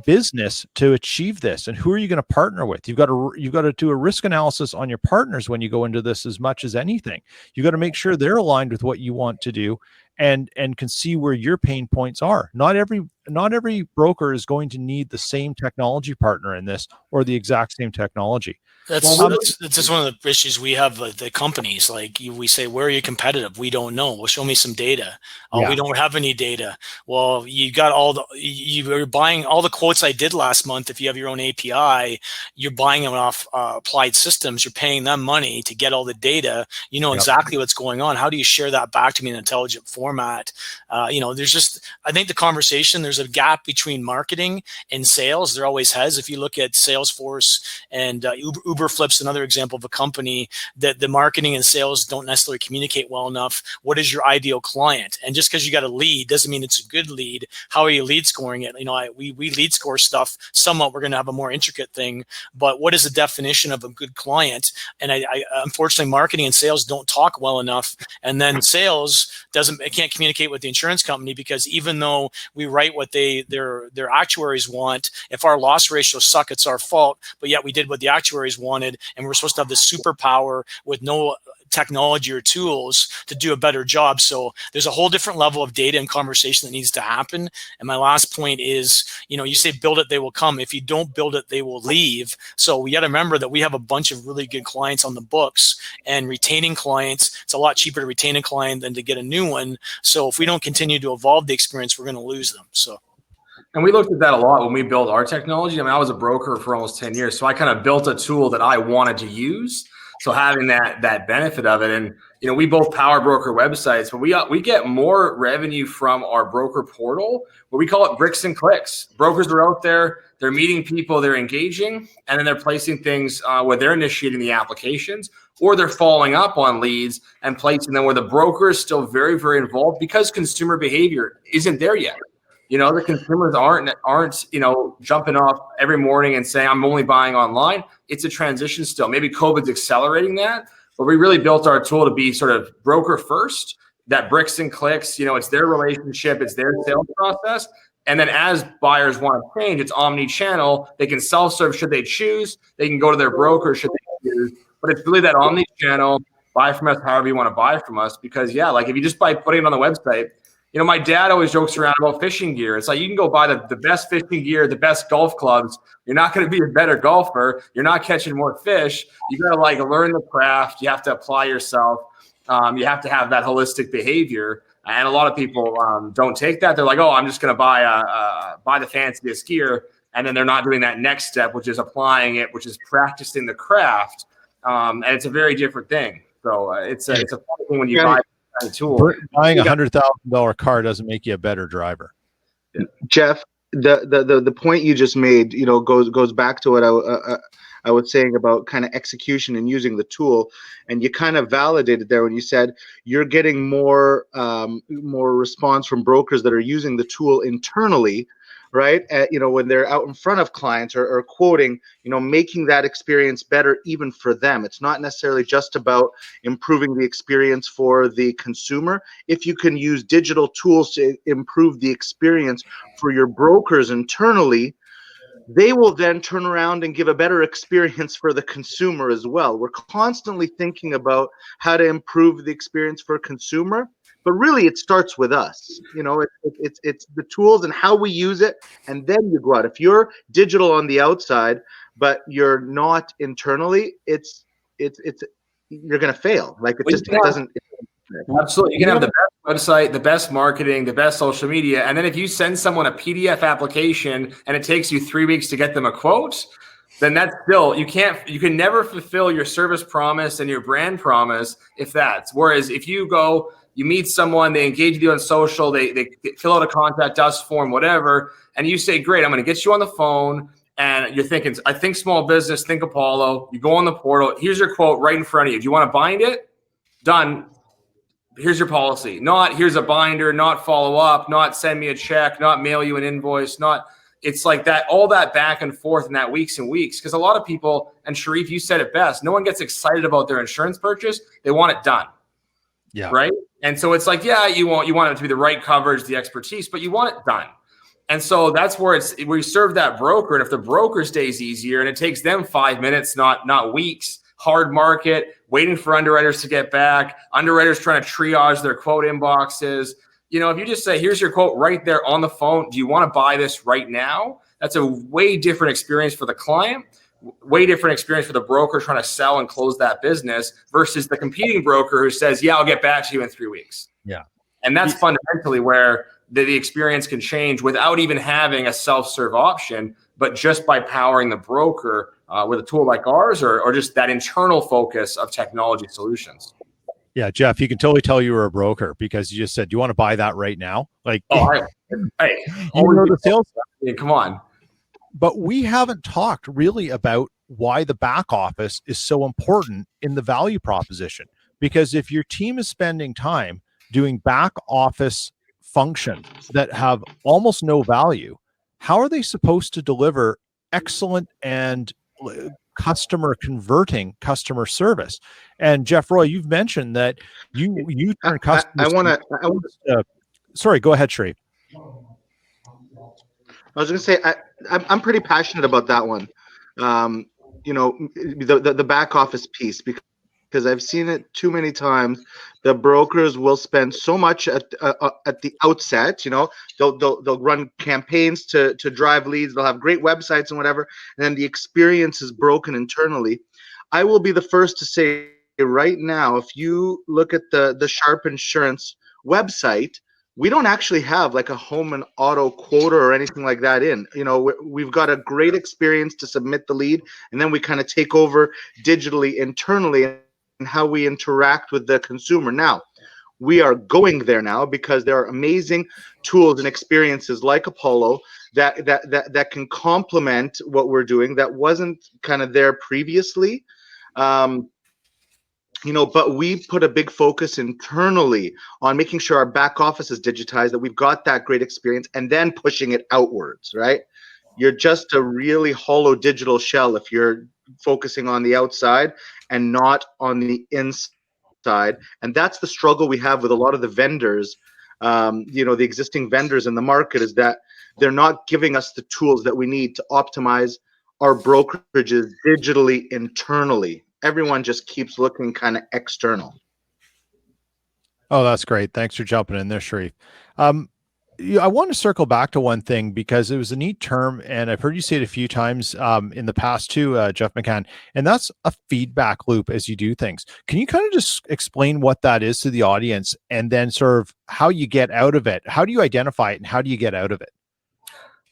business to achieve this, and who are you going to partner with. You've got to do a risk analysis on your partners when you go into this, as much as anything. You got to make sure they're aligned with what you want to do, and can see where your pain points are. Not every broker is going to need the same technology partner in this, or the exact same technology. That's just one of the issues we have with the companies. Like we say, where are you competitive? We don't know. Well, show me some data. Oh, we don't have any data. Well, you got you're buying all the quotes I did last month. If you have your own API, you're buying them off Applied Systems. You're paying them money to get all the data. You know exactly what's going on. How do you share that back to me in an intelligent format? There's just, I think the conversation, there's a gap between marketing and sales. There always has. If you look at Salesforce and Uber Flip's another example of a company that the marketing and sales don't necessarily communicate well enough. What is your ideal client? And just because you got a lead doesn't mean it's a good lead. How are you lead scoring it? We lead score stuff somewhat. We're going to have a more intricate thing, but what is the definition of a good client? And I unfortunately, marketing and sales don't talk well enough. And then sales can't communicate with the insurance company, because even though we write what their actuaries want, if our loss ratios suck, it's our fault. But yet we did what the actuaries wanted, and we're supposed to have this superpower with no technology or tools to do a better job. So there's a whole different level of data and conversation that needs to happen. And my last point is, you say build it, they will come. If you don't build it, they will leave. So we got to remember that we have a bunch of really good clients on the books, and retaining clients, it's a lot cheaper to retain a client than to get a new one. So if we don't continue to evolve the experience, we're going to lose them. So. And we looked at that a lot when we built our technology. I mean, I was a broker for almost 10 years, so I kind of built a tool that I wanted to use. So having that benefit of it, and we both power broker websites, but we get more revenue from our broker portal, where we call it bricks and clicks. Brokers are out there, they're meeting people, they're engaging, and then they're placing things where they're initiating the applications, or they're following up on leads and placing them where the broker is still very, very involved, because consumer behavior isn't there yet. The consumers aren't jumping off every morning and saying, I'm only buying online. It's a transition still. Maybe COVID's accelerating that, but we really built our tool to be sort of broker first, that bricks and clicks, it's their relationship, it's their sales process. And then as buyers want to change, it's omni-channel. They can self-serve should they choose. They can go to their broker should they choose. But it's really that omni-channel, buy from us however you want to buy from us. Because, like if you just by putting it on the website, my dad always jokes around about fishing gear. It's like you can go buy the best fishing gear, the best golf clubs. You're not going to be a better golfer. You're not catching more fish. You got to learn the craft. You have to apply yourself. You have to have that holistic behavior. And a lot of people don't take that. They're like, oh, I'm just going to buy the fanciest gear. And then they're not doing that next step, which is applying it, which is practicing the craft. And it's a very different thing. So it's a funny thing when you Yeah. buy that kind of tool. Buying $100,000 car doesn't make you a better driver. Jeff, the point you just made, goes back to what I was saying about kind of execution and using the tool, and you kind of validated there when you said you're getting more response from brokers that are using the tool internally, right? When they're out in front of clients or quoting, making that experience better even for them. It's not necessarily just about improving the experience for the consumer. If you can use digital tools to improve the experience for your brokers internally, they will then turn around and give a better experience for the consumer as well. We're constantly thinking about how to improve the experience for a consumer, but really it starts with us. It's the tools and how we use it, and then you go out. If you're digital on the outside, but you're not internally, you're going to fail. Like it doesn't. Absolutely. You can have the best website, the best marketing, the best social media. And then if you send someone a PDF application and it takes you 3 weeks to get them a quote, then that's still, you can never fulfill your service promise and your brand promise whereas if you meet someone, they engage with you on social, they fill out a contact us form, whatever, and you say, great, I'm going to get you on the phone. And you're thinking, I think small business, think Apollo. You go on the portal. Here's your quote right in front of you. Do you want to bind it? Done. Here's your policy. Not here's a binder, not follow up, not send me a check, not mail you an invoice, it's like that, all that back and forth in that weeks and weeks. Because a lot of people, and Sherif, you said it best, no one gets excited about their insurance purchase. They want it done. Yeah. Right. And so it's like, yeah, you want it to be the right coverage, the expertise, but you want it done. And so that's where we serve that broker. And if the broker's day is easier and it takes them 5 minutes, not weeks, hard market, waiting for underwriters to get back, underwriters trying to triage their quote inboxes. If you just say, here's your quote right there on the phone, do you want to buy this right now? That's a way different experience for the client, way different experience for the broker trying to sell and close that business versus the competing broker who says, yeah, I'll get back to you in 3 weeks. Yeah. And that's fundamentally where the experience can change without even having a self-serve option, but just by powering the broker with a tool like ours or just that internal focus of technology solutions. Yeah, Jeff, you can totally tell you were a broker because you just said, do you want to buy that right now? Like, hey, the sales. Come on. But we haven't talked really about why the back office is so important in the value proposition. Because if your team is spending time doing back office functions that have almost no value, how are they supposed to deliver excellent and customer converting customer service? And Jeff Roy, you've mentioned that you turn customers. Sorry, go ahead, Sherif. I was going to say I'm pretty passionate about that one. The back office piece, because I've seen it too many times. The brokers will spend so much at the outset. They'll run campaigns to drive leads. They'll have great websites and whatever, and then the experience is broken internally. I will be the first to say right now, if you look at the Sharp Insurance website, we don't actually have like a home and auto quota or anything like that in. We've got a great experience to submit the lead, and then we kind of take over digitally internally and how we interact with the consumer. Now, we are going there now because there are amazing tools and experiences like Apollo that can complement what we're doing that wasn't kind of there previously. But we put a big focus internally on making sure our back office is digitized, that we've got that great experience, and then pushing it outwards, right? You're just a really hollow digital shell if you're focusing on the outside and not on the inside. And that's the struggle we have with a lot of the vendors, the existing vendors in the market, is that they're not giving us the tools that we need to optimize our brokerages digitally internally. Everyone just keeps looking kind of external. Oh, that's great. Thanks for jumping in there, Sherif. I want to circle back to one thing because it was a neat term, and I've heard you say it a few times in the past too, Jeff McCann, and that's a feedback loop as you do things. Can you kind of just explain what that is to the audience and then sort of how you get out of it? How do you identify it and how do you get out of it?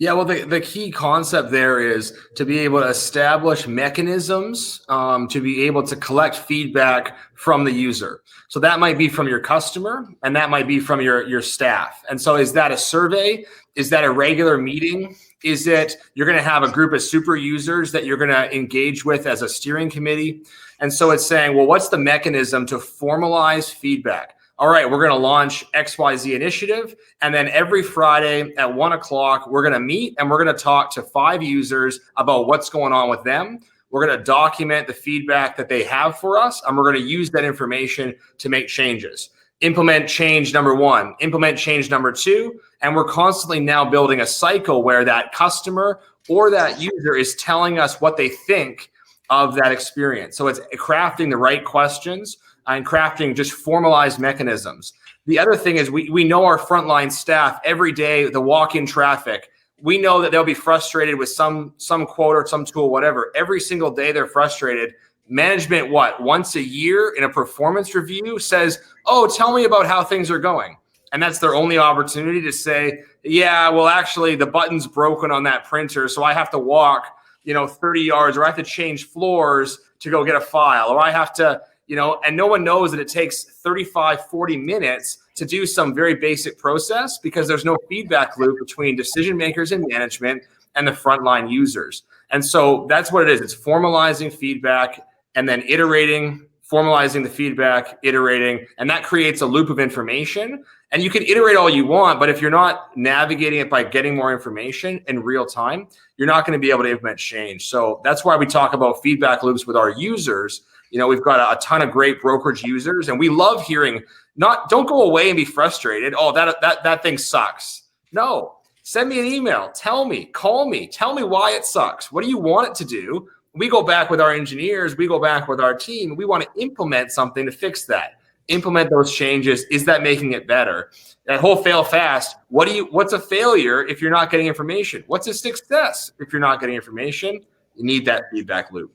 Yeah, well, the key concept there is to be able to establish mechanisms to be able to collect feedback from the user. So that might be from your customer, and that might be from your staff. And so is that a survey? Is that a regular meeting? Is it you're going to have a group of super users that you're going to engage with as a steering committee? And so it's saying, well, what's the mechanism to formalize feedback? All right, we're going to launch XYZ initiative. And then every Friday at 1 o'clock, we're going to meet and we're going to talk to 5 users about what's going on with them. We're going to document the feedback that they have for us, and we're going to use that information to make changes. Implement change number 1, implement change number 2. And we're constantly now building a cycle where that customer or that user is telling us what they think of that experience. So it's crafting the right questions and crafting just formalized mechanisms. The other thing is we know our frontline staff every day, the walk-in traffic, we know that they'll be frustrated with some quote or some tool, whatever. Every single day they're frustrated. Management, once a year in a performance review says, oh, tell me about how things are going. And that's their only opportunity to say, yeah, well, actually the button's broken on that printer, so I have to walk 30 yards, or I have to change floors to go get a file, or I have to, and no one knows that it takes 35, 40 minutes to do some very basic process because there's no feedback loop between decision makers and management and the frontline users. And so that's what it is. It's formalizing feedback and then iterating, formalizing the feedback, iterating, and that creates a loop of information. And you can iterate all you want, but if you're not navigating it by getting more information in real time, you're not going to be able to implement change. So that's why we talk about feedback loops with our users. We've got a ton of great brokerage users, and we love hearing, don't go away and be frustrated. Oh, that thing sucks. No, send me an email. Tell me, call me, tell me why it sucks. What do you want it to do? We go back with our engineers, we go back with our team. We want to implement something to fix that. Implement those changes. Is that making it better? That whole fail fast. What's a failure if you're not getting information? What's a success if you're not getting information? You need that feedback loop.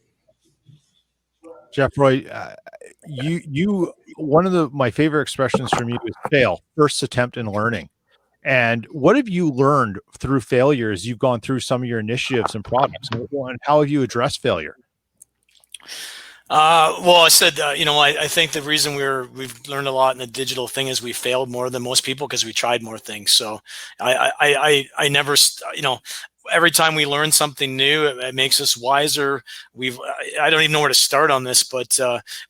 Jeff Roy, one of my favorite expressions from you is fail, first attempt in learning. And what have you learned through failure as you've gone through some of your initiatives and products? And how have you addressed failure? Well, I said, I think the reason we've learned a lot in the digital thing is we failed more than most people because we tried more things. So I never, every time we learn something new, it makes us wiser. I don't even know where to start on this, but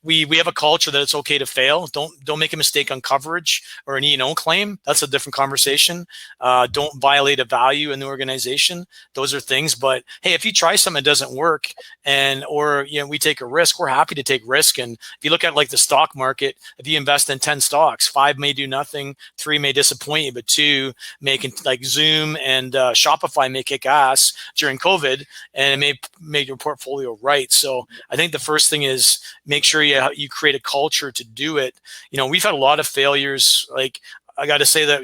we have a culture that it's okay to fail. Don't make a mistake on coverage or an E&O claim. That's a different conversation. Don't violate a value in the organization. Those are things. But hey, if you try something that doesn't work, or we take a risk, we're happy to take risk. And if you look at like the stock market, if you invest in 10 stocks, 5 may do nothing, 3 may disappoint you, but 2 may, like Zoom and Shopify, may kick ass during COVID, and it may make your portfolio right. So I think the first thing is make sure you create a culture to do it. We've had a lot of failures. Like, I got to say that,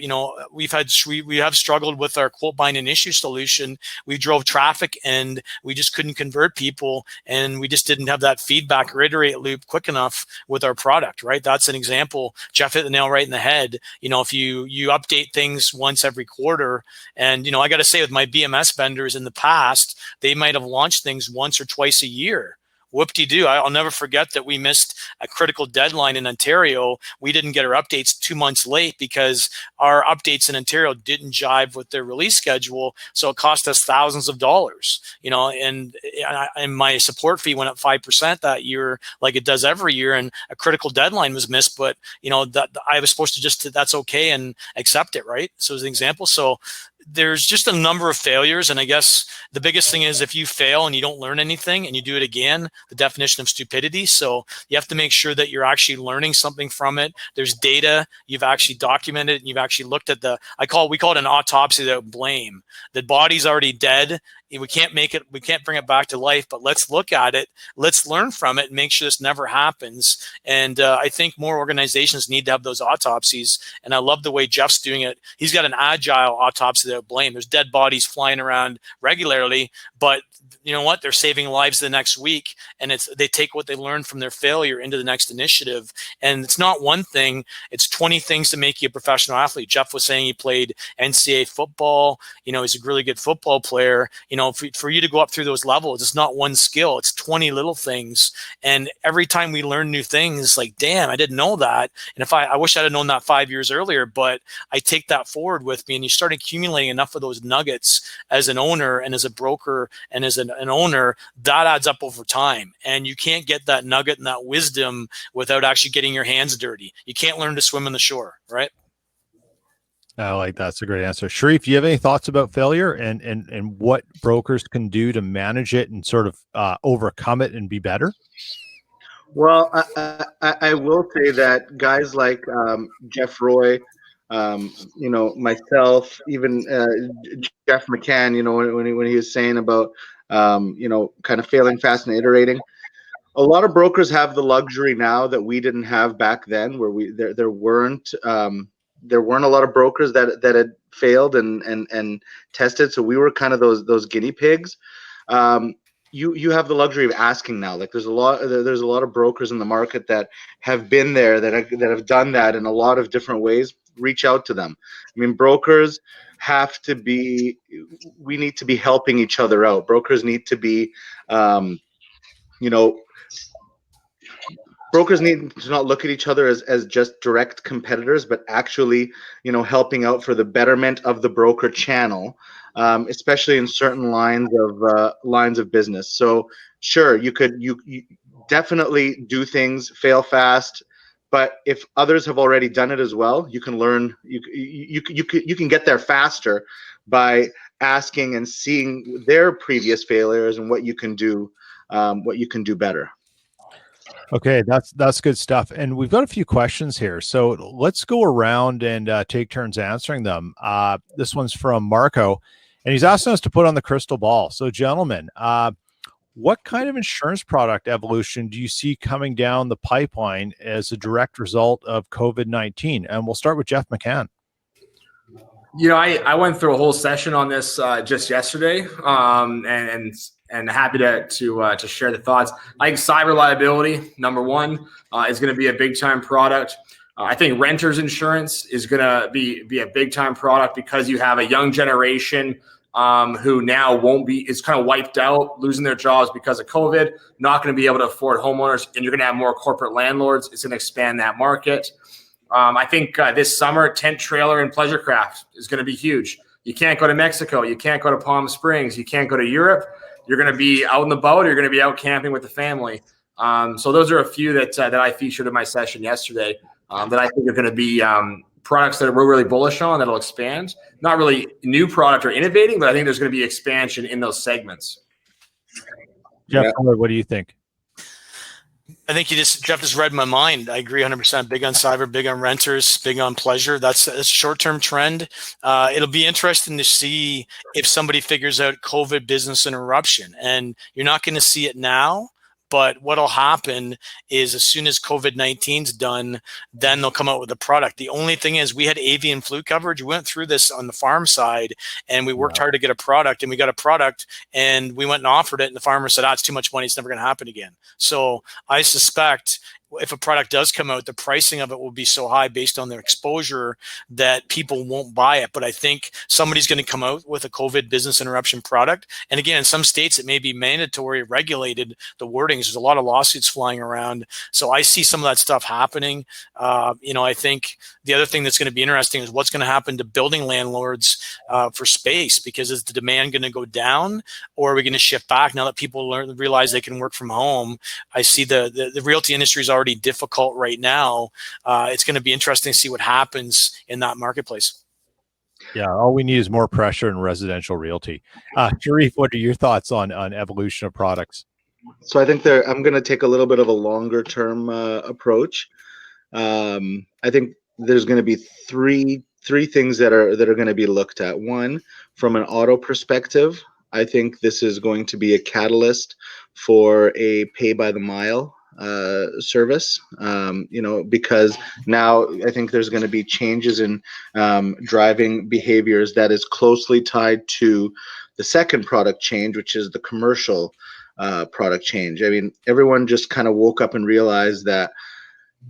we have struggled with our quote bind and issue solution. We drove traffic and we just couldn't convert people, and we just didn't have that feedback or iterate loop quick enough with our product, right? That's an example. Jeff hit the nail right in the head. If you update things once every quarter, and, I got to say with my BMS vendors in the past, they might have launched things once or twice a year. Whoop-de-doo. I'll never forget that we missed a critical deadline in Ontario. We didn't get our updates 2 months late because our updates in Ontario didn't jive with their release schedule. So it cost us thousands of dollars, and my support fee went up 5% that year, like it does every year. And a critical deadline was missed, but that I was supposed to that's okay and accept it. Right. So as an example, so there's just a number of failures. And I guess the biggest thing is if you fail and you don't learn anything and you do it again, the definition of stupidity. So you have to make sure that you're actually learning something from it. There's data, you've actually documented it, and you've actually looked at we call it an autopsy of blame. The body's already dead. We can't bring it back to life, but let's look at it. Let's learn from it and make sure this never happens. And I think more organizations need to have those autopsies. And I love the way Jeff's doing it. He's got an agile autopsy without blame. There's dead bodies flying around regularly, but you know what? They're saving lives the next week, and they take what they learned from their failure into the next initiative. And it's not one thing; it's 20 things to make you a professional athlete. Jeff was saying he played NCAA football. You know, he's a really good football player. You know, for you to go up through those levels, it's not one skill; it's 20 little things. And every time we learn new things, like, damn, I didn't know that. And if I wish I'd have known that 5 years earlier, but I take that forward with me, and you start accumulating enough of those nuggets as an owner and as a broker and as an owner, that adds up over time. And you can't get that nugget and that wisdom without actually getting your hands dirty. You can't learn to swim on the shore, right? I like that. That's a great answer. Sherif, do you have any thoughts about failure and what brokers can do to manage it and sort of overcome it and be better? Well, I will say that guys like Jeff Roy, you know, myself, even Jeff McCann, you know, when he was saying about, you know, kind of failing fast and iterating, a lot of brokers have the luxury now that we didn't have back then, where there weren't a lot of brokers that had failed and tested. So we were kind of those guinea pigs. You have the luxury of asking now. Like there's a lot of brokers in the market that have been there, that have done that in a lot of different ways. Reach out to them. I mean, brokers we need to be helping each other out. Brokers need to be, you know, brokers need to not look at each other as just direct competitors, but actually, you know, helping out for the betterment of the broker channel, especially in certain lines of business. So sure, you definitely do things, fail fast, but if others have already done it as well, you can learn. You can get there faster by asking and seeing their previous failures and what you can do better. Okay, that's good stuff. And we've got a few questions here. So let's go around and take turns answering them. This one's from Marco, and he's asking us to put on the crystal ball. So gentlemen, what kind of insurance product evolution do you see coming down the pipeline as a direct result of COVID-19? And we'll start with Jeff McCann. You know, I went through a whole session on this just yesterday, and happy to share the thoughts. I think cyber liability, number one, is going to be a big time product. I think renters insurance is going to be a big time product because you have a young generation who now is kind of wiped out, losing their jobs because of COVID, not going to be able to afford homeowners, and you're going to have more corporate landlords. It's going to expand that market. I think this summer, tent trailer and pleasure craft is going to be huge. You can't go to Mexico. You can't go to Palm Springs. You can't go to Europe. You're going to be out in the boat. Or you're going to be out camping with the family. So those are a few that I featured in my session yesterday that I think are going to be products that we're really bullish on that'll expand. Not really new product or innovating, but I think there's going to be expansion in those segments. Jeff, what do you think? I think Jeff just read my mind. I agree 100%. Big on cyber, big on renters, big on pleasure. That's a short-term trend. It'll be interesting to see if somebody figures out COVID business interruption. And you're not going to see it now, but what'll happen is as soon as COVID-19 is done, then they'll come out with a product. The only thing is we had avian flu coverage. We went through this on the farm side and we worked hard to get a product, and we got a product and we went and offered it. And the farmer said, it's too much money. It's never going to happen again. So I suspect if a product does come out, the pricing of it will be so high based on their exposure that people won't buy it. But I think somebody's going to come out with a COVID business interruption product. And again, in some states, it may be mandatory, regulated, the wordings. There's a lot of lawsuits flying around. So I see some of that stuff happening. I think the other thing that's going to be interesting is what's going to happen to building landlords for space, because is the demand going to go down, or are we going to shift back now that people realize they can work from home? I see the realty industry is already difficult right now. It's going to be interesting to see what happens in that marketplace. Yeah, all we need is more pressure in residential realty. Sherif, what are your thoughts on evolution of products? So I think I'm going to take a little bit of a longer term approach. I think there's going to be three things that are going to be looked at. One, from an auto perspective, I think this is going to be a catalyst for a pay by the mile service, because now I think there's going to be changes in driving behaviors that is closely tied to the second product change, which is the commercial product change. I mean, everyone just kind of woke up and realized that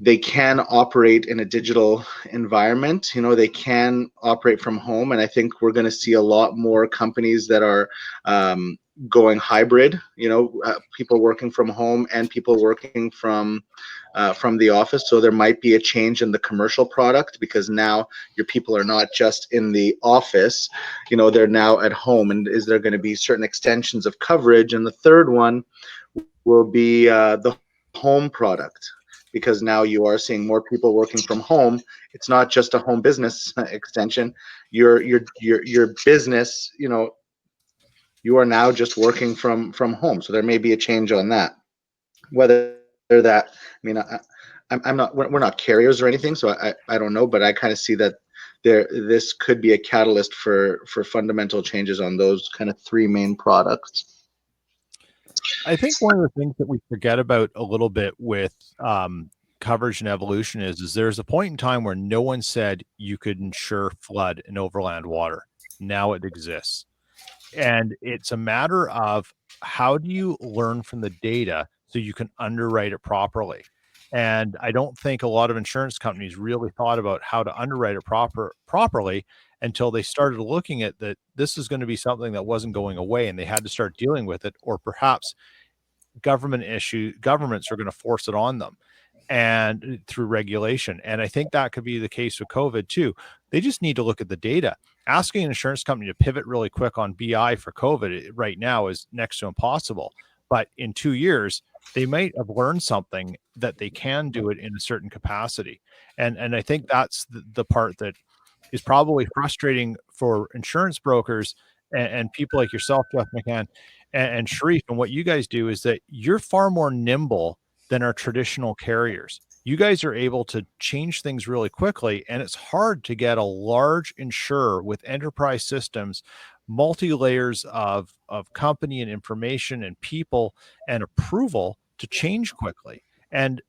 they can operate in a digital environment. They can operate from home, and I think we're going to see a lot more companies that are going hybrid. People working from home and people working from the office. So there might be a change in the commercial product, because now your people are not just in the office. They're now at home. And is there going to be certain extensions of coverage? And the third one will be the home product, because now you are seeing more people working from home. It's not just a home business extension. Your business, you are now just working from home. So there may be a change on that. Whether that, I'm not. We're not carriers or anything, so I don't know. But I kind of see that this could be a catalyst for fundamental changes on those kind of three main products. I think one of the things that we forget about a little bit with coverage and evolution is there's a point in time where no one said you could insure flood and overland water. Now it exists. And it's a matter of how do you learn from the data so you can underwrite it properly. And I don't think a lot of insurance companies really thought about how to underwrite it properly until they started looking at that this is going to be something that wasn't going away and they had to start dealing with it, or perhaps governments are going to force it on them and through regulation. And I think that could be the case with COVID too. They just need to look at the data. Asking an insurance company to pivot really quick on BI for COVID right now is next to impossible. But in 2 years, they might have learned something that they can do it in a certain capacity. And I think that's the part that is probably frustrating for insurance brokers and people like yourself, Jeff McCann, and Sherif. And what you guys do is that you're far more nimble than our traditional carriers. You guys are able to change things really quickly, and it's hard to get a large insurer with enterprise systems, multi-layers of company and information and people and approval to change quickly. And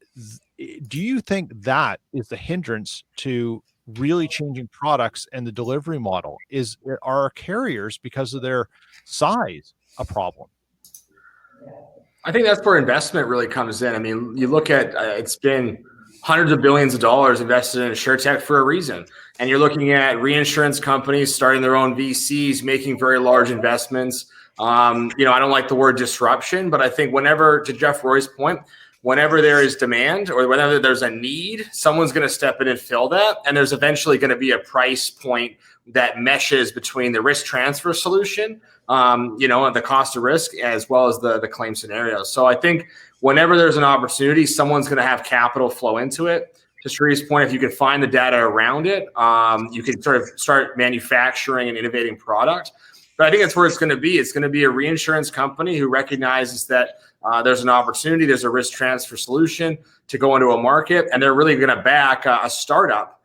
do you think that is the hindrance to really changing products and the delivery model? Are our carriers, because of their size, a problem? I think that's where investment really comes in. I mean, you look at it's been hundreds of billions of dollars invested in InsurTech for a reason. And you're looking at reinsurance companies starting their own VCs, making very large investments. I don't like the word disruption, but I think whenever, to Jeff Roy's point, whenever there is demand or whenever there's a need, someone's going to step in and fill that. And there's eventually going to be a price point that meshes between the risk transfer solution, and the cost of risk, as well as the claim scenario. So I think whenever there's an opportunity, someone's going to have capital flow into it. To Sherif's point, if you can find the data around it, you can sort of start manufacturing and innovating product. But I think that's where it's going to be. It's going to be a reinsurance company who recognizes that there's an opportunity, there's a risk transfer solution to go into a market, and they're really going to back a startup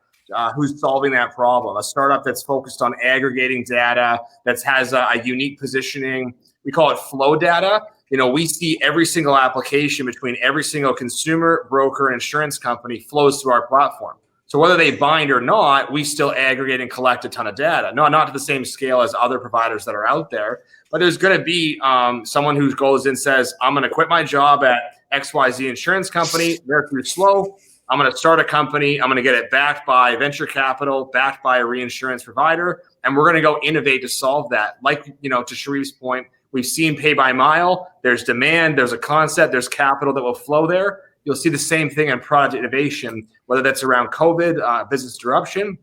who's solving that problem, a startup that's focused on aggregating data, that has a unique positioning. We call it flow data. We see every single application between every single consumer, broker, and insurance company flows through our platform. So whether they bind or not, we still aggregate and collect a ton of data. No, not to the same scale as other providers that are out there, but there's going to be someone who goes and says, I'm going to quit my job at XYZ insurance company. They're too slow. I'm going to start a company. I'm going to get it backed by venture capital, backed by a reinsurance provider, and we're going to go innovate to solve that. Like, to Sherif's point, we've seen pay by mile. There's demand. There's a concept. There's capital that will flow there. You'll see the same thing in product innovation, whether that's around COVID, business disruption.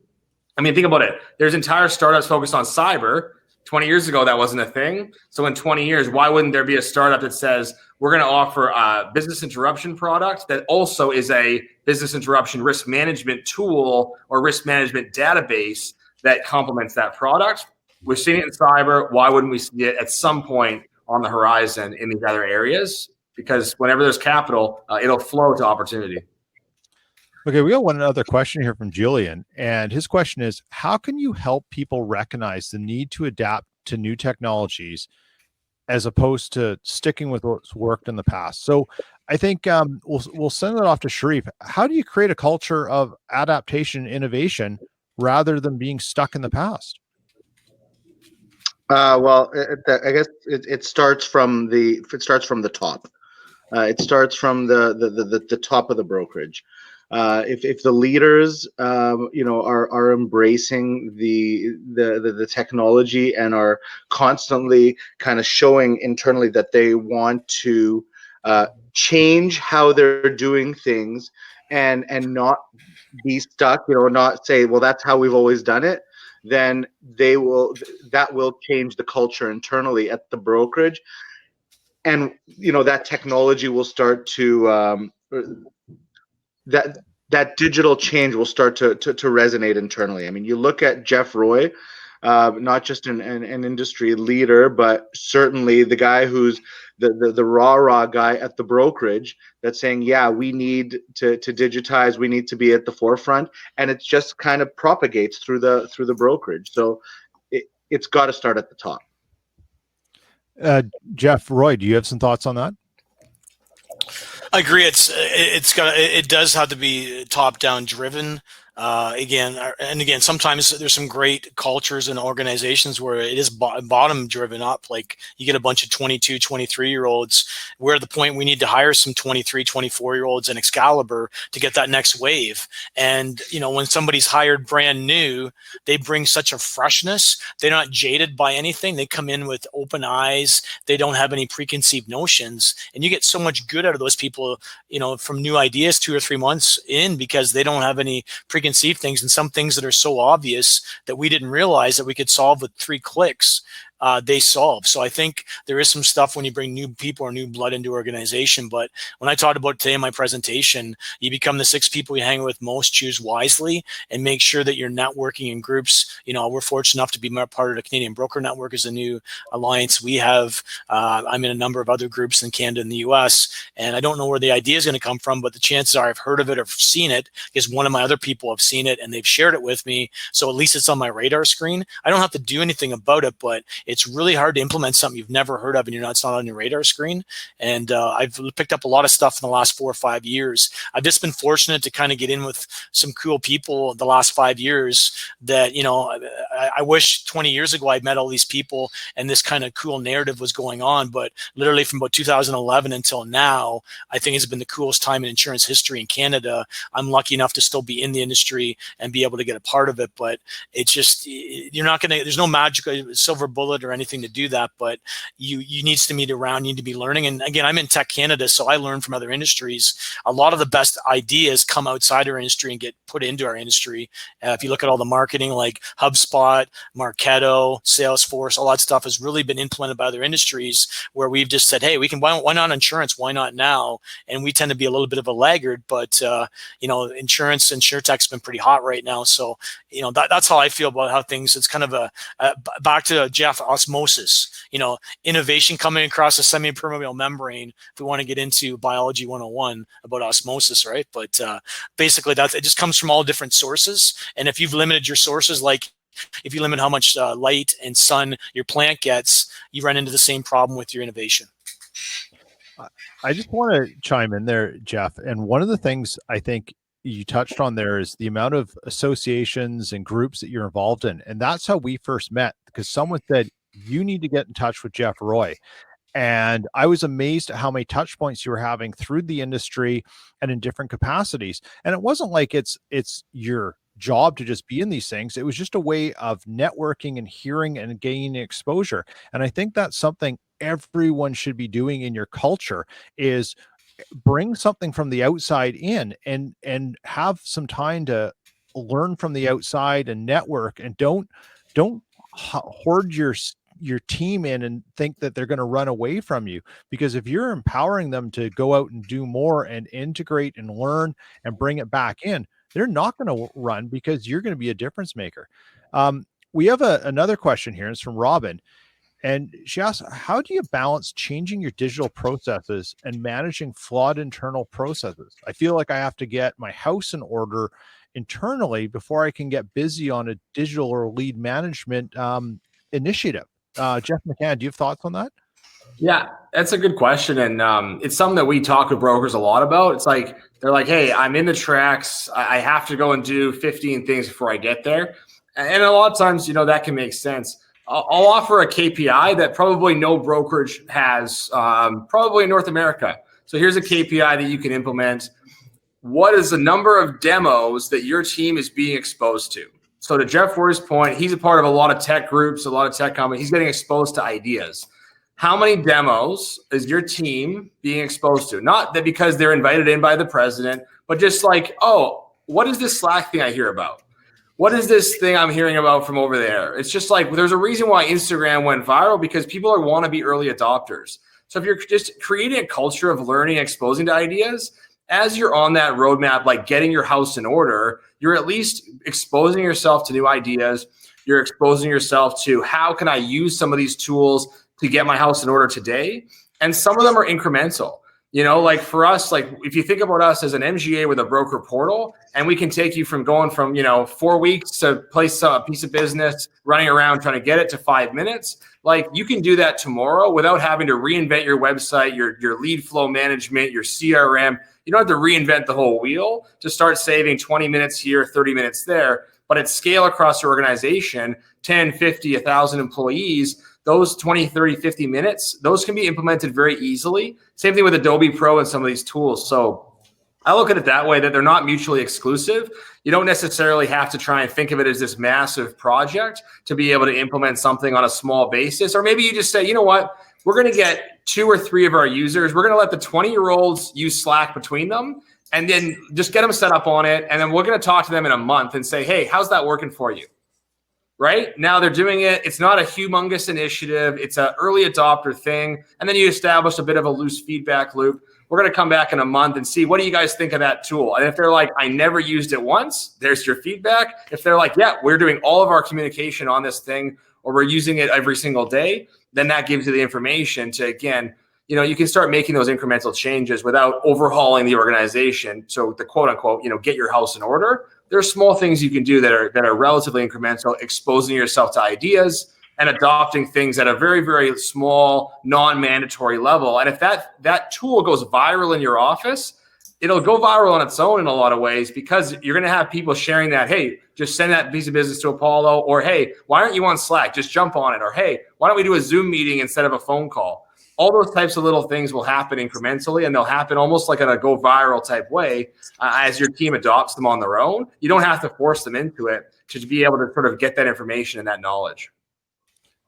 I mean, think about it. There's entire startups focused on cyber. 20 years ago, that wasn't a thing. So in 20 years, why wouldn't there be a startup that says, we're going to offer a business interruption product that also is a business interruption risk management tool or risk management database that complements that product? We're seeing it in cyber. Why wouldn't we see it at some point on the horizon in these other areas? Because whenever there's capital, it'll flow to opportunity. Okay, we got one other question here from Julian, and his question is, how can you help people recognize the need to adapt to new technologies as opposed to sticking with what's worked in the past. So I think we'll send it off to Sherif. How do you create a culture of adaptation and innovation rather than being stuck in the past? Well, I guess it starts from the top. It starts from the top of the brokerage. If the leaders, are embracing the technology and are constantly kind of showing internally that they want to change how they're doing things and not be stuck, not say, well, that's how we've always done it, then that will change the culture internally at the brokerage. And that technology will start to that that digital change will start to resonate internally. I mean, you look at Jeff Roy, not just an industry leader, but certainly the guy who's the rah guy at the brokerage that's saying, yeah, we need to digitize, we need to be at the forefront, and it just kind of propagates through the brokerage. So it's got to start at the top. Jeff, Roy, do you have some thoughts on that? I agree. It does have to be top down driven. Again, sometimes there's some great cultures and organizations where it is bottom driven up. Like you get a bunch of 22, 23-year-olds. We're at the point we need to hire some 23, 24-year-olds in Excalibur to get that next wave. And, when somebody's hired brand new, they bring such a freshness. They're not jaded by anything. They come in with open eyes. They don't have any preconceived notions. And you get so much good out of those people, from new ideas 2 or 3 months in, because they don't have any preconceived things, and some things that are so obvious that we didn't realize that we could solve with 3 clicks. They solve. So I think there is some stuff when you bring new people or new blood into organization. But when I talked about today in my presentation, you become the 6 people you hang with most, choose wisely, and make sure that you're networking in groups. We're fortunate enough to be part of the Canadian Broker Network as a new alliance we have. I'm in a number of other groups in Canada and the US, and I don't know where the idea is going to come from, but the chances are I've heard of it or seen it because one of my other people have seen it and they've shared it with me. So at least it's on my radar screen. I don't have to do anything about it, but it's really hard to implement something you've never heard of and it's not on your radar screen. And I've picked up a lot of stuff in the last 4 or 5 years. I've just been fortunate to kind of get in with some cool people the last 5 years that, I wish 20 years ago I'd met all these people and this kind of cool narrative was going on. But literally from about 2011 until now, I think it's been the coolest time in insurance history in Canada. I'm lucky enough to still be in the industry and be able to get a part of it. But it's just, there's no magic silver bullet or anything to do that, but you needs to meet around, you need to be learning. And again, I'm in Tech Canada, so I learn from other industries. A lot of the best ideas come outside our industry and get put into our industry. If you look at all the marketing like HubSpot, Marketo, Salesforce, all that stuff has really been implemented by other industries where we've just said, hey, why not insurance? Why not now? And we tend to be a little bit of a laggard, but insurance and insurtech's been pretty hot right now. So, that's how I feel about how things, it's kind of a back to Jeff, osmosis, innovation coming across a semi-permeable membrane. If we want to get into biology 101 about osmosis, right? But basically it just comes from all different sources. And if you've limited your sources, like if you limit how much light and sun your plant gets, you run into the same problem with your innovation. I just want to chime in there, Jeff. And one of the things I think you touched on there is the amount of associations and groups that you're involved in. And that's how we first met, because someone said, you need to get in touch with Jeff Roy. And I was amazed at how many touch points you were having through the industry and in different capacities. And it wasn't like it's your job to just be in these things. It was just a way of networking and hearing and gaining exposure. And I think that's something everyone should be doing in your culture, is bring something from the outside in and have some time to learn from the outside and network, and don't hoard your team in and think that they're going to run away from you. Because if you're empowering them to go out and do more and integrate and learn and bring it back in, they're not going to run, because you're going to be a difference maker. We have another question here. It's from Robin. And she asks, how do you balance changing your digital processes and managing flawed internal processes? I feel like I have to get my house in order internally before I can get busy on a digital or lead management initiative. Jeff McCann, do you have thoughts on that? Yeah, that's a good question. And it's something that we talk with brokers a lot about. It's like, they're like, hey, I'm in the tracks. I have to go and do 15 things before I get there. And a lot of times, that can make sense. I'll offer a KPI that probably no brokerage has, probably in North America. So here's a KPI that you can implement. What is the number of demos that your team is being exposed to? So to Jeff Roy's point, he's a part of a lot of tech groups, a lot of tech companies. He's getting exposed to ideas. How many demos is your team being exposed to? Not that because they're invited in by the president, but just like, oh, what is this Slack thing I hear about? What is this thing I'm hearing about from over there? It's just like, there's a reason why Instagram went viral, because people want to be early adopters. So if you're just creating a culture of learning, exposing to ideas, as you're on that roadmap, like getting your house in order, you're at least exposing yourself to new ideas. You're exposing yourself to, how can I use some of these tools to get my house in order today? And some of them are incremental. Like for us, like if you think about us as an MGA with a broker portal, and we can take you from going from, 4 weeks to place a piece of business, running around trying to get it, to 5 minutes, like you can do that tomorrow without having to reinvent your website, your lead flow management, your CRM. You don't have to reinvent the whole wheel to start saving 20 minutes here, 30 minutes there. But at scale across your organization, 10, 50, 1,000 employees, those 20, 30, 50 minutes, those can be implemented very easily. Same thing with Adobe Pro and some of these tools. So I look at it that way, that they're not mutually exclusive. You don't necessarily have to try and think of it as this massive project to be able to implement something on a small basis. Or maybe you just say, you know what, we're going to get 2 or 3 of our users. We're going to let the 20-year-olds use Slack between them, and then just get them set up on it. And then we're going to talk to them in a month and say, hey, how's that working for you? Right now they're doing it. It's not a humongous initiative. It's an early adopter thing. And then you establish a bit of a loose feedback loop. We're going to come back in a month and see, what do you guys think of that tool? And if they're like, I never used it once, there's your feedback. If they're like, yeah, we're doing all of our communication on this thing, or we're using it every single day, then that gives you the information to, again, you can start making those incremental changes without overhauling the organization. So the quote unquote, get your house in order. There are small things you can do that are relatively incremental, exposing yourself to ideas and adopting things at a very, very small, non-mandatory level. And if that tool goes viral in your office, it'll go viral on its own in a lot of ways, because you're going to have people sharing that, hey, just send that piece of business to Apollo, or hey, why aren't you on Slack? Just jump on it. Or hey, why don't we do a Zoom meeting instead of a phone call? All those types of little things will happen incrementally, and they'll happen almost like in a go viral type way as your team adopts them on their own. You don't have to force them into it to be able to sort of get that information and that knowledge.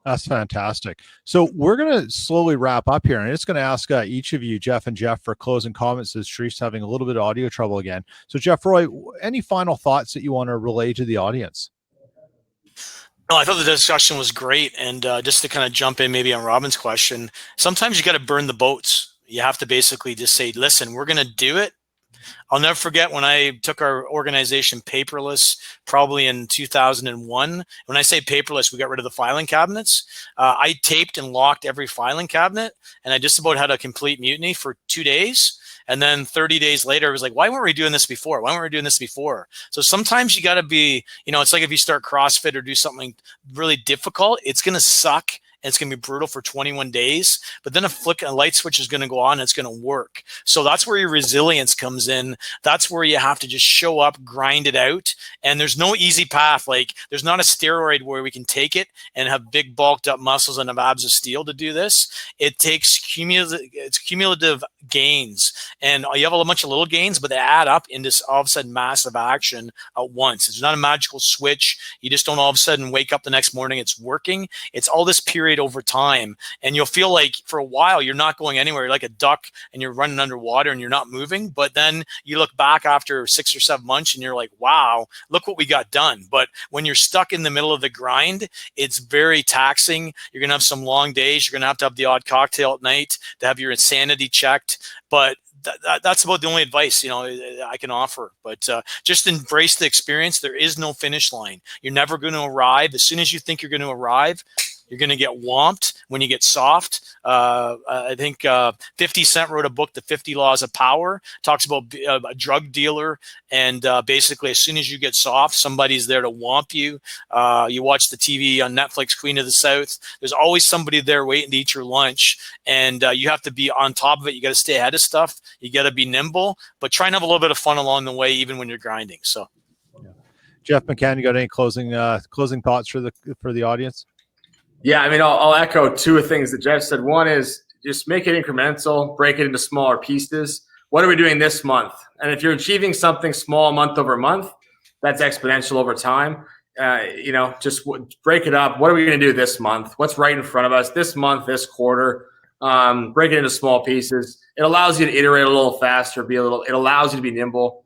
That's fantastic. So we're going to slowly wrap up here, and I'm just going to ask each of you, Jeff and Jeff, for closing comments, as Sherif's having a little bit of audio trouble again. So Jeff Roy, any final thoughts that you want to relay to the audience? No, I thought the discussion was great. And just to kind of jump in maybe on Robin's question, sometimes you got to burn the boats. You have to basically just say, listen, we're going to do it. I'll never forget when I took our organization paperless, probably in 2001. When I say paperless, we got rid of the filing cabinets. I taped and locked every filing cabinet, and I just about had a complete mutiny for 2 days. And then 30 days later, I was like, why weren't we doing this before? Why weren't we doing this before? So sometimes you got to be, it's like if you start CrossFit or do something really difficult, it's going to suck. And it's going to be brutal for 21 days, but then a light switch is going to go on and it's going to work. So that's where your resilience comes in. That's where you have to just show up, grind it out. And there's no easy path. Like there's not a steroid where we can take it and have big bulked up muscles and have abs of steel to do this. It takes cumulative gains, and you have a bunch of little gains, but they add up into all of a sudden massive action at once. It's not a magical switch. You just don't all of a sudden wake up the next morning, it's working. It's all this period over time, and you'll feel like for a while you're not going anywhere. You're like a duck and you're running underwater and you're not moving, but then you look back after 6 or 7 months and you're like, wow, look what we got done. But when you're stuck in the middle of the grind, it's very taxing. You're gonna have some long days. You're gonna have the odd cocktail at night to have your insanity checked, but that's about the only advice I can offer. But just embrace the experience. There is no finish line. You're never going to arrive. As soon as you think you're going to arrive, You're going to get whomped when you get soft. I think 50 Cent wrote a book, The 50 Laws of Power. Talks about a drug dealer, and basically as soon as you get soft, somebody's there to whomp you. You watch the TV on Netflix, Queen of the South. There's always somebody there waiting to eat your lunch, and you have to be on top of it. You got to stay ahead of stuff. You got to be nimble, but try and have a little bit of fun along the way, even when you're grinding. So, Jeff McCann, you got any closing thoughts for the audience? Yeah, I mean, I'll echo two things that Jeff said. One is just make it incremental, break it into smaller pieces. What are we doing this month? And if you're achieving something small month over month, that's exponential over time. Just break it up. What are we going to do this month? What's right in front of us this month, this quarter? Break it into small pieces. It allows you to iterate a little faster, it allows you to be nimble.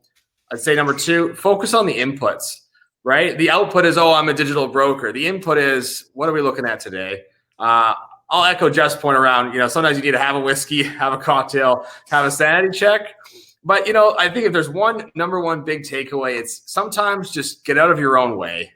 I'd say number two, focus on the inputs, right? The output is, I'm a digital broker. The input is, what are we looking at today? I'll echo Jeff's point around, sometimes you need to have a whiskey, have a cocktail, have a sanity check. But, I think if there's number one big takeaway, it's sometimes just get out of your own way.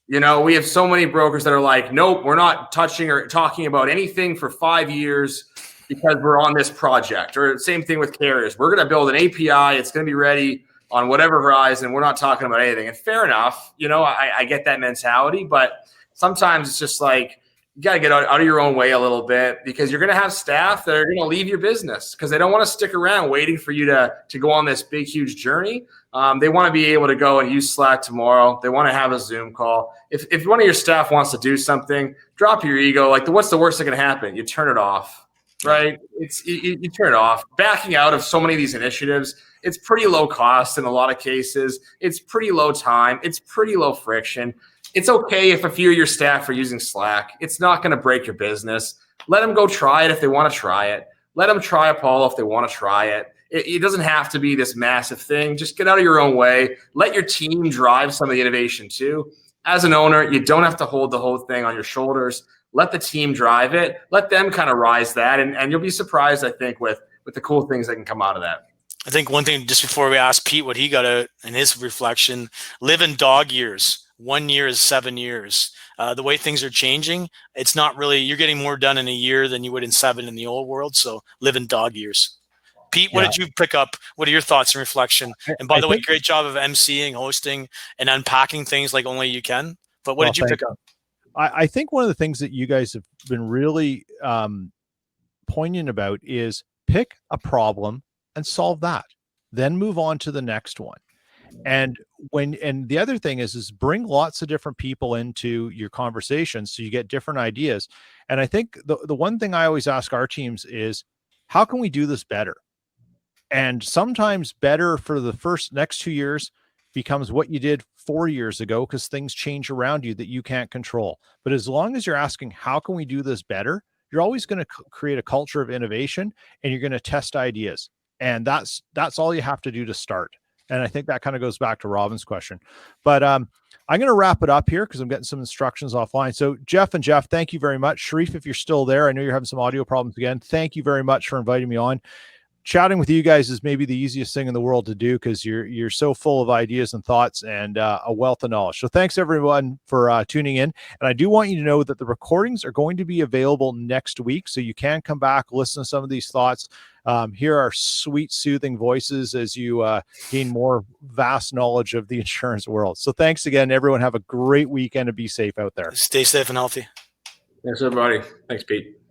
We have so many brokers that are like, nope, we're not touching or talking about anything for 5 years because we're on this project. Or same thing with carriers. We're going to build an API. It's going to be ready on whatever horizon. We're not talking about anything. And fair enough. I get that mentality, but sometimes it's just like, you got to get out of your own way a little bit, because you're going to have staff that are going to leave your business because they don't want to stick around waiting for you to go on this big, huge journey. They want to be able to go and use Slack tomorrow. They want to have a Zoom call. If one of your staff wants to do something, drop your ego. Like, what's the worst that can happen? You turn it off, right? You turn it off. Backing out of so many of these initiatives, it's pretty low cost in a lot of cases. It's pretty low time. It's pretty low friction. It's okay if a few of your staff are using Slack. It's not going to break your business. Let them go try it if they want to try it. Let them try Apollo if they want to try it. It doesn't have to be this massive thing. Just get out of your own way. Let your team drive some of the innovation too. As an owner, you don't have to hold the whole thing on your shoulders. Let the team drive it. Let them kind of rise that. And you'll be surprised, I think, with the cool things that can come out of that. I think one thing, just before we ask Pete what he got out in his reflection, live in dog years. 1 year is 7 years. The way things are changing, it's not really, you're getting more done in a year than you would in 7 in the old world. So live in dog years. Pete, what did you pick up? What are your thoughts and reflection? And by the way, great job of emceeing, hosting, and unpacking things like only you can. But what did you pick up? I think one of the things that you guys have been really poignant about is pick a problem and solve that, then move on to the next one. And the other thing is bring lots of different people into your conversations so you get different ideas. And I think the one thing I always ask our teams is, how can we do this better? And sometimes better for the next 2 years becomes what you did 4 years ago, because things change around you that you can't control. But as long as you're asking, how can we do this better? You're always going to create a culture of innovation, and you're going to test ideas. And that's all you have to do to start. And I think that kind of goes back to Robin's question. But I'm going to wrap it up here because I'm getting some instructions offline. So Jeff, thank you very much. Sherif, if you're still there, I know you're having some audio problems again. Thank you very much for inviting me on. Chatting with you guys is maybe the easiest thing in the world to do, because you're so full of ideas and thoughts and a wealth of knowledge. So thanks everyone for tuning in. And I do want you to know that the recordings are going to be available next week, so you can come back, listen to some of these thoughts, hear our sweet, soothing voices as you gain more vast knowledge of the insurance world. So thanks again, everyone. Have a great weekend and be safe out there. Stay safe and healthy. Thanks, everybody. Thanks, Pete.